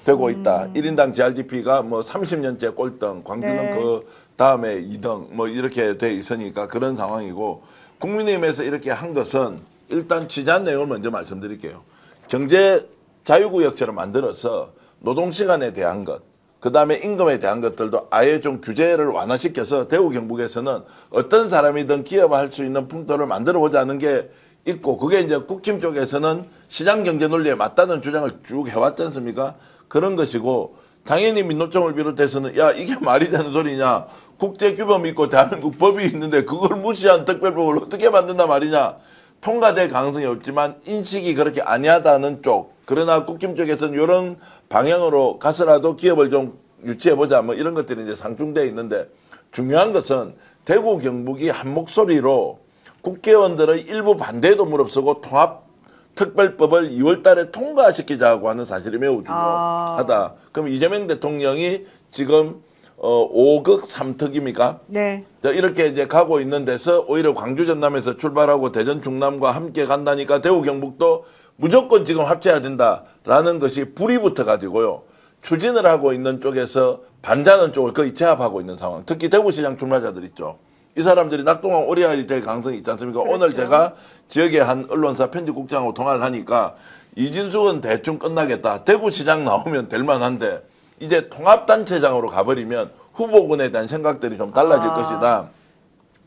되고 있다. 1인당 GRDP가 뭐 30년째 꼴등, 광주는 네. 그 다음에 2등 뭐 이렇게 돼 있으니까 그런 상황이고 국민의힘에서 이렇게 한 것은 일단 취재한 내용을 먼저 말씀드릴게요. 경제 자유구역처럼 만들어서 노동시간에 대한 것, 그 다음에 임금에 대한 것들도 아예 좀 규제를 완화시켜서 대구 경북에서는 어떤 사람이든 기업할 수 있는 풍토를 만들어 보자는 게 있고 그게 이제 국힘 쪽에서는 시장 경제 논리에 맞다는 주장을 쭉 해왔지 않습니까? 그런 것이고 당연히 민노총을 비롯해서는 야 이게 말이 되는 소리냐 국제 규범이 있고 대한민국 법이 있는데 그걸 무시한 특별법을 어떻게 만든단 말이냐 통과될 가능성이 없지만 인식이 그렇게 아니하다는 쪽 그러나 국힘 쪽에서는 이런 방향으로 가서라도 기업을 좀 유치해보자 뭐 이런 것들이 이제 상중되어 있는데 중요한 것은 대구 경북이 한 목소리로 국회의원들의 일부 반대도 무릅쓰고 통합특별법을 2월 달에 통과시키자고 하는 사실이 매우 중요하다. 그럼 이재명 대통령이 지금 5극 3특입니까? 네. 자, 이렇게 이제 가고 있는 데서 오히려 광주 전남에서 출발하고 대전 충남과 함께 간다니까 대구 경북도 무조건 지금 합쳐야 된다라는 것이 불이 붙어 가지고요. 추진을 하고 있는 쪽에서 반대하는 쪽을 거의 제압하고 있는 상황. 특히 대구시장 출마자들 있죠. 이 사람들이 낙동강 오리알이 될 가능성이 있지 않습니까? 그렇죠. 오늘 제가 지역의 한 언론사 편집국장하고 통화를 하니까 이진숙은 대충 끝나겠다. 대구시장 나오면 될 만한데 이제 통합단체장으로 가버리면 후보군에 대한 생각들이 좀 달라질 것이다.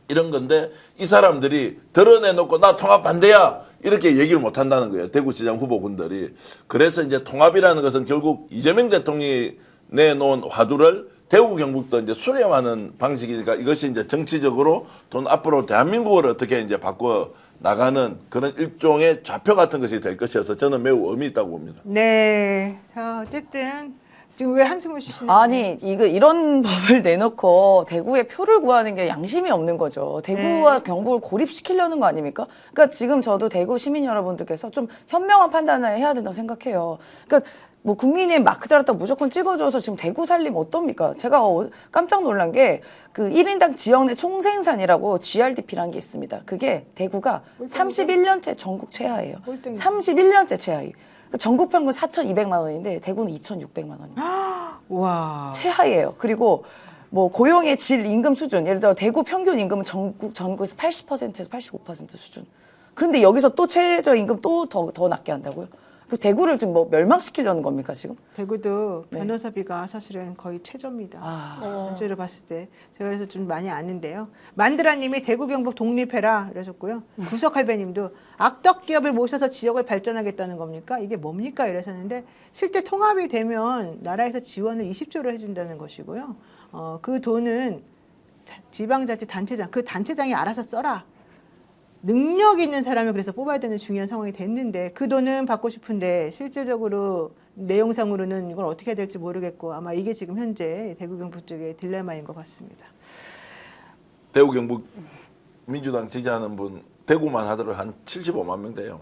이런 건데 이 사람들이 드러내놓고 나 통합 반대야 이렇게 얘기를 못한다는 거예요. 대구시장 후보군들이. 그래서 이제 통합이라는 것은 결국 이재명 대통령이 내놓은 화두를 대구 경북도 이제 수렴하는 방식이니까 이것이 이제 정치적으로 돈 앞으로 대한민국을 어떻게 이제 바꿔 나가는 그런 일종의 좌표 같은 것이 될 것이어서 저는 매우 의미 있다고 봅니다. 네. 자, 어쨌든 지금 왜 한숨을 쉬시는 아니 이런 법을 내놓고 대구에 표를 구하는 게 양심이 없는 거죠. 대구와 경북을 고립시키려는 거 아닙니까? 그러니까 지금 저도 대구 시민 여러분들께서 좀 현명한 판단을 해야 된다고 생각해요. 그러니까 뭐 국민의힘 마크 달았다고 무조건 찍어줘서 지금 대구 살림 어떻습니까? 제가 깜짝 놀란 게 그 1인당 지역 내 총생산이라고 GRDP라는 게 있습니다. 그게 대구가 31년째 전국 최하예요. 31년째 최하예요. 전국 평균 4,200만 원인데 대구는 2,600만 원입니다. 와. 최하예요. 그리고 뭐 고용의 질 임금 수준 예를 들어 대구 평균 임금은 전국에서 80%에서 85% 수준. 그런데 여기서 또 최저 임금 또 더 낮게 한다고요? 그 대구를 지금 뭐 멸망시키려는 겁니까 지금? 대구도 네. 변호사비가 사실은 거의 최저입니다. 아. 전체로 봤을 때 제가 그래서 좀 많이 아는데요. 만드라님이 대구 경북 독립해라 이러셨고요. 구석할배님도 악덕 기업을 모셔서 지역을 발전하겠다는 겁니까? 이게 뭡니까? 이러셨는데 실제 통합이 되면 나라에서 지원을 20조로 해준다는 것이고요. 그 돈은 지방자치단체장 그 단체장이 알아서 써라. 능력 있는 사람을 그래서 뽑아야 되는 중요한 상황이 됐는데 그 돈은 받고 싶은데 실질적으로 내용상으로는 이걸 어떻게 해야 될지 모르겠고 아마 이게 지금 현재 대구 경북 쪽의 딜레마인 것 같습니다. 대구 경북 민주당 지지하는 분 대구만 하더라도 한 75만 명 돼요.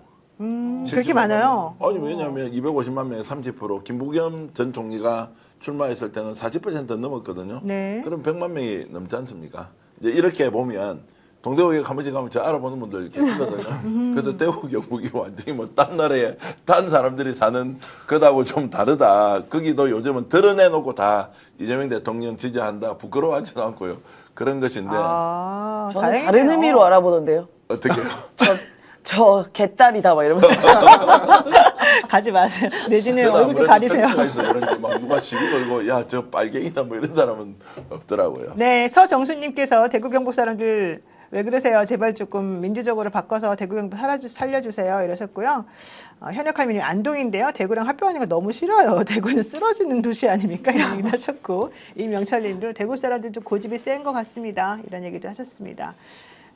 그렇게 많아요? 아니 왜냐하면 250만 명의 30% 김부겸 전 총리가 출마했을 때는 40% 넘었거든요. 네. 그럼 100만 명이 넘지 않습니까? 이제 이렇게 보면 동대구에 한 번씩 가면 저 알아보는 분들 계시거든요. 그래서 대구 경북이 완전히 뭐 딴 나라에 딴 사람들이 사는 그다고 좀 다르다. 거기도 요즘은 드러내놓고 다 이재명 대통령 지지한다. 부끄러워하지도 않고요. 그런 것인데 아, 저는 다행이네요. 다른 의미로 알아보던데요. 어떻게요? 저 개딸이다 막 이러면서. 가지 마세요. 내지는 저는 얼굴 좀 아무래도 가리세요. 팩트가 있어 그런지 막 누가 시비 걸고 야 저 빨갱이다 뭐 이런 사람은 없더라고요. 네, 서정수님께서 대구 경북 사람들 왜 그러세요? 제발 조금 민주적으로 바꿔서 대구 경북 살려주세요. 이러셨고요. 현역할머니 안동인데요. 대구랑 합병하는 거 너무 싫어요. 대구는 쓰러지는 도시 아닙니까? 이런 얘기도 하셨고 이명철님도 대구 사람들 좀 고집이 센 것 같습니다. 이런 얘기도 하셨습니다.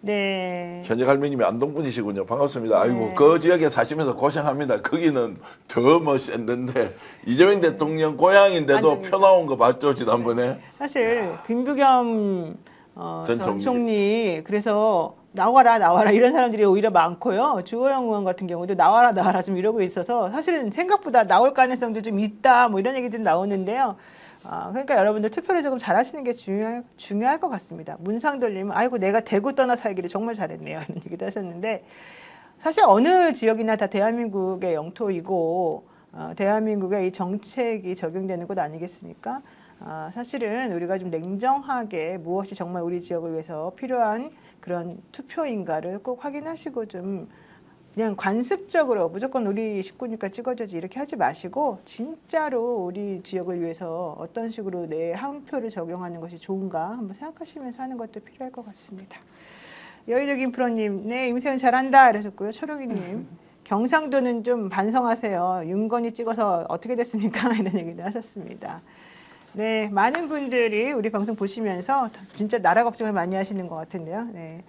네. 현역 할머님이 안동분이시군요. 반갑습니다. 아이고 네. 그 지역에 사시면서 고생합니다. 거기는 더 뭐 센데 이재명 대통령 고향인데도 아니, 표 나온 거 봤죠 지난번에. 사실 김부겸 전 전 총리. 총리 그래서 나와라 이런 사람들이 오히려 많고요. 주호영 의원 같은 경우도 나와라 좀 이러고 있어서 사실은 생각보다 나올 가능성도 좀 있다 뭐 이런 얘기들이 나오는데요. 그러니까 여러분들 투표를 조금 잘하시는 게 중요할 것 같습니다. 문상돌님은 아이고 내가 대구 떠나 살기를 정말 잘했네요 이런 얘기도 하셨는데 사실 어느 지역이나 다 대한민국의 영토이고 대한민국의 이 정책이 적용되는 곳 아니겠습니까? 사실은 우리가 좀 냉정하게 무엇이 정말 우리 지역을 위해서 필요한 그런 투표인가를 꼭 확인하시고 좀 그냥 관습적으로 무조건 우리 식구니까 찍어줘야지 이렇게 하지 마시고 진짜로 우리 지역을 위해서 어떤 식으로 내 한 표를 적용하는 것이 좋은가 한번 생각하시면서 하는 것도 필요할 것 같습니다. 여의도김 프로님, 네 임세현 잘한다 이러셨고요. 초록이님, 경상도는 좀 반성하세요. 윤건이 찍어서 어떻게 됐습니까? 이런 얘기도 하셨습니다. 네, 많은 분들이 우리 방송 보시면서 진짜 나라 걱정을 많이 하시는 것 같은데요. 네.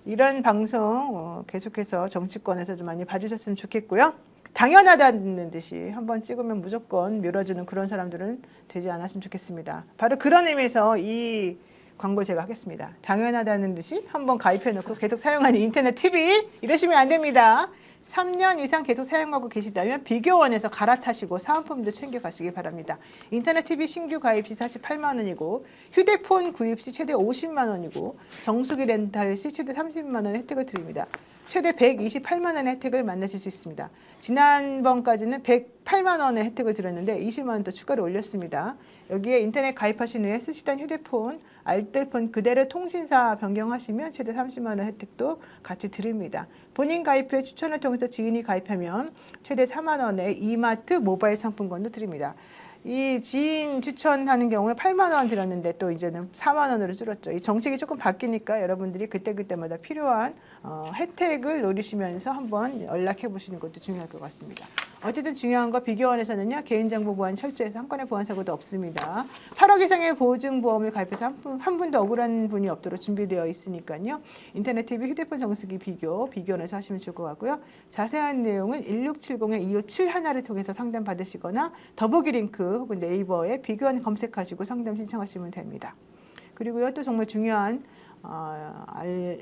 이런 방송 계속해서 정치권에서 좀 많이 봐주셨으면 좋겠고요. 당연하다는 듯이 한번 찍으면 무조건 밀어주는 그런 사람들은 되지 않았으면 좋겠습니다. 바로 그런 의미에서 이 광고를 제가 하겠습니다. 당연하다는 듯이 한번 가입해놓고 계속 사용하는 인터넷 TV 이러시면 안 됩니다. 3년 이상 계속 사용하고 계시다면 비교원에서 갈아타시고 사은품도 챙겨가시기 바랍니다. 인터넷 TV 신규 가입 시 48만 원이고 휴대폰 구입 시 최대 50만 원이고 정수기 렌탈 시 최대 30만 원의 혜택을 드립니다. 최대 128만 원의 혜택을 만나실 수 있습니다. 지난번까지는 108만 원의 혜택을 드렸는데 20만 원 더 추가로 올렸습니다. 여기에 인터넷 가입하신 후에 쓰시던 휴대폰, 알뜰폰 그대로 통신사 변경하시면 최대 30만 원 혜택도 같이 드립니다. 본인 가입 후에 추천을 통해서 지인이 가입하면 최대 4만 원의 이마트 모바일 상품권도 드립니다. 이 지인 추천하는 경우에 8만 원 드렸는데 또 이제는 4만 원으로 줄었죠. 이 정책이 조금 바뀌니까 여러분들이 그때그때마다 필요한 혜택을 노리시면서 한번 연락해 보시는 것도 중요할 것 같습니다. 어쨌든 중요한 거 비교원에서는요. 개인정보 보안 철저해서 한 건의 보안 사고도 없습니다. 8억 이상의 보증보험을 가입해서 한 분도 억울한 분이 없도록 준비되어 있으니까요. 인터넷 TV, 휴대폰 정수기 비교원에서 하시면 좋을 것 같고요. 자세한 내용은 1670-2571를 통해서 상담 받으시거나 더보기 링크 혹은 네이버에 비교원 검색하시고 상담 신청하시면 됩니다. 그리고요 또 정말 중요한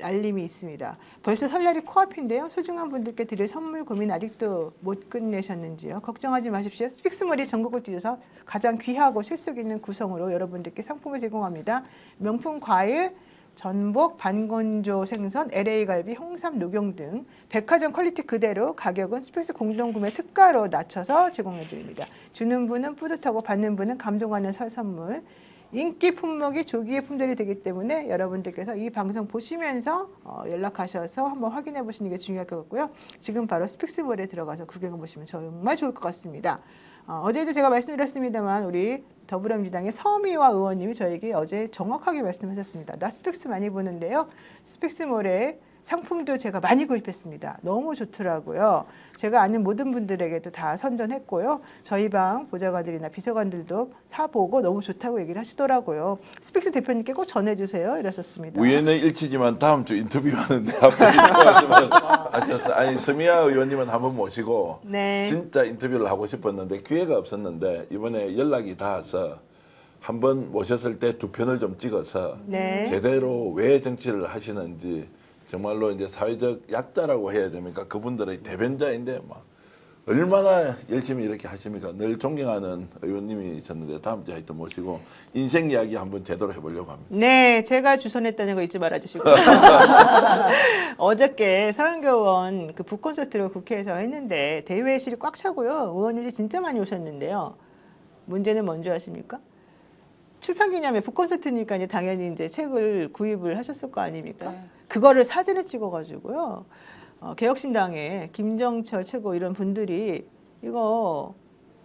알림이 있습니다. 벌써 설날이 코앞인데요. 소중한 분들께 드릴 선물 고민 아직도 못 끝내셨는지요. 걱정하지 마십시오. 스픽스몰이 전국을 뛰어서 가장 귀하고 실속 있는 구성으로 여러분들께 상품을 제공합니다. 명품 과일, 전복, 반건조 생선, LA 갈비, 홍삼, 녹용 등 백화점 퀄리티 그대로 가격은 스픽스 공동구매 특가로 낮춰서 제공해 드립니다. 주는 분은 뿌듯하고 받는 분은 감동하는 선물. 인기 품목이 조기에 품절이 되기 때문에 여러분들께서 이 방송 보시면서 연락하셔서 한번 확인해 보시는 게 중요할 것 같고요. 지금 바로 스픽스몰에 들어가서 구경해 보시면 정말 좋을 것 같습니다. 어제도 제가 말씀드렸습니다만 우리 더불어민주당의 서미화 의원님이 저에게 어제 정확하게 말씀하셨습니다. 나 스픽스 많이 보는데요. 스픽스몰에 상품도 제가 많이 구입했습니다. 너무 좋더라고요. 제가 아는 모든 분들에게도 다 선전했고요. 저희 방 보좌관들이나 비서관들도 사보고 너무 좋다고 얘기를 하시더라고요. 스픽스 대표님께 꼭 전해주세요. 이러셨습니다. 우연의 일치지만 다음 주 인터뷰하는데 하셨어요. 아니 서미아 의원님은 한번 모시고 네. 진짜 인터뷰를 하고 싶었는데 기회가 없었는데 이번에 연락이 닿아서 한번 모셨을 때 두 편을 좀 찍어서 네. 제대로 왜 정치를 하시는지 정말로 이제 사회적 약자라고 해야 됩니까? 그분들의 대변자인데 막 얼마나 열심히 이렇게 하십니까? 늘 존경하는 의원님이셨는데 다음 주에 하여튼 모시고 인생 이야기 한번 제대로 해보려고 합니다. 네, 제가 주선했다는 거 잊지 말아주시고 어저께 서영교 의원 그 북콘서트를 국회에서 했는데 대회실이 꽉 차고요. 의원님들이 진짜 많이 오셨는데요. 문제는 뭔지 아십니까? 출판기념회 북콘서트니까 이제 당연히 이제 책을 구입을 하셨을 거 아닙니까? 네. 그거를 사진을 찍어가지고요. 개혁신당의 김정철 최고 이런 분들이 이거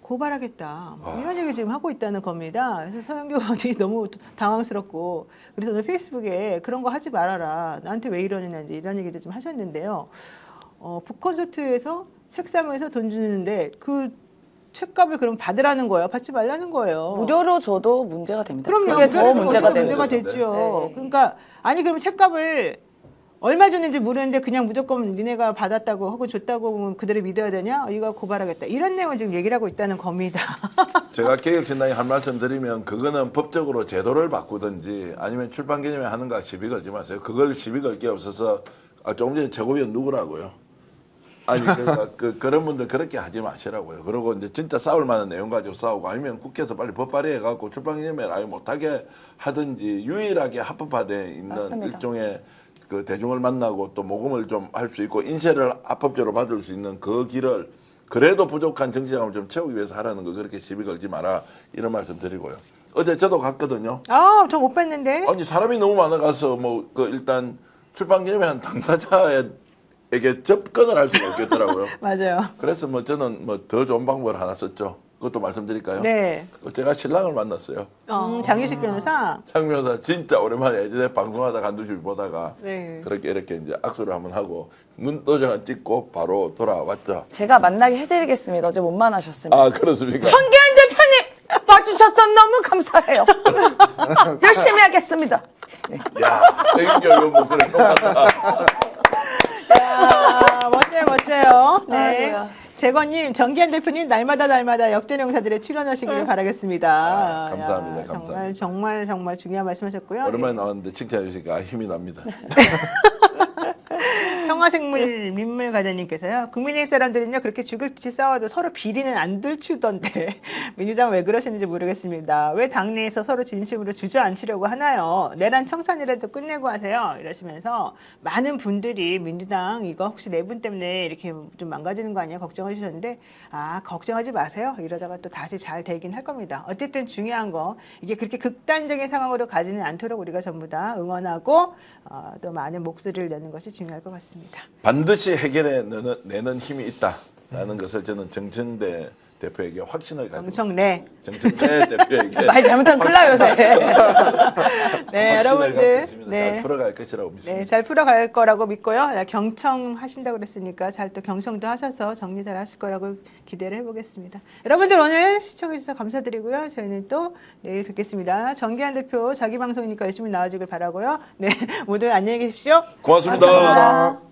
고발하겠다 이런 얘기 지금 하고 있다는 겁니다. 그래서 서영교 의원이 너무 당황스럽고 그래서 오늘 페이스북에 그런 거 하지 말아라 나한테 왜 이러느냐 이런 얘기도 좀 하셨는데요. 북콘서트에서 책사면서 돈 주는데 그 책값을 그럼 받으라는 거예요. 받지 말라는 거예요. 무료로 줘도 문제가 됩니다. 그럼요. 그게 더 문제가 되는 문제가 거죠. 되죠. 네. 그러니까 아니 그러면 책값을 얼마 줬는지 모르는데 그냥 무조건 니네가 받았다고 하고 줬다고 보면 그대로 믿어야 되냐? 이거 고발하겠다. 이런 내용을 지금 얘기를 하고 있다는 겁니다. 제가 개혁신당에 한 말씀 드리면 그거는 법적으로 제도를 바꾸든지 아니면 출판기념회 하는가 시비 걸지 마세요. 그걸 시비 걸 게 없어서 조금 전에 최고위원 누구라고요? 아니 그러니까 그런 분들 그렇게 하지 마시라고요. 그리고 이제 진짜 싸울 만한 내용 가지고 싸우고 아니면 국회에서 빨리 법 발의해 갖고 출판기념회를 아예 못하게 하든지 유일하게 합법화돼 있는 맞습니다. 일종의 그 대중을 만나고 또 모금을 좀 할 수 있고 인쇄를 합법적으로 받을 수 있는 그 길을 그래도 부족한 정치자금을 좀 채우기 위해서 하라는 거 그렇게 시비 걸지 마라 이런 말씀 드리고요. 어제 저도 갔거든요. 아, 저 못 뵀는데. 아니 사람이 너무 많아가서 뭐 그 일단 출판 기념회 당사자에게 접근을 할 수가 없겠더라고요. 맞아요. 그래서 뭐 저는 뭐 더 좋은 방법을 하나 썼죠. 그것도 말씀드릴까요? 네. 제가 신랑을 만났어요. 장유식 변호사. 장 변호사 진짜 오랜만에 예전에 방송하다 간두실 보다가 네. 그렇게 이렇게 이제 악수를 한번 하고 눈도장을 찍고 바로 돌아왔죠. 제가 만나게 해드리겠습니다. 어제 못 만나셨습니다. 아 그렇습니까? 청계한 대표님 와주셔서 너무 감사해요. 열심히 하겠습니다. 야, 세균교 의원 목소리 똑같다. 야, 멋져요. 네. 아이고야. 재건님, 정기현 대표님 날마다 역전용사들에 출연하시기를 바라겠습니다. 아, 감사합니다. 야, 감사합니다. 정말 중요한 말씀하셨고요. 오랜만에 나왔는데 칭찬해 주시니까 힘이 납니다. 평화생물 민물 과장님께서요. 국민의힘 사람들은요 그렇게 죽을 듯이 싸워도 서로 비리는 안 들추던데 민주당 왜 그러시는지 모르겠습니다. 왜 당내에서 서로 진심으로 주저앉히려고 하나요? 내란 청산이라도 끝내고 하세요. 이러시면서 많은 분들이 민주당 이거 혹시 네 분 때문에 이렇게 좀 망가지는 거 아니야 걱정해 주셨는데 아 걱정하지 마세요. 이러다가 또 다시 잘 되긴 할 겁니다. 어쨌든 중요한 거 이게 그렇게 극단적인 상황으로 가지는 않도록 우리가 전부 다 응원하고 또 많은 목소리를 내는 것이 중요할 것 같습니다. 반드시 해결해 내는 힘이 있다라는 것을 저는 정청래 대표에게 확신을 가지고 정청래. 정청래 대표에게 말 잘못하면 큰일 나요, 요새. 네, 확신을 갖고 여러분들. 있습니다. 네. 잘 풀어갈 것이라고 믿습니다. 네, 잘 풀어갈 거라고 믿고요. 경청하신다고 그랬으니까 잘 또 경청도 하셔서 정리 잘 하실 거라고 기대를 해보겠습니다. 여러분들 오늘 시청해주셔서 감사드리고요. 저희는 또 내일 뵙겠습니다. 정기한 대표 자기 방송이니까 열심히 나와주길 바라고요. 네, 모두 안녕히 계십시오. 고맙습니다. 고맙습니다.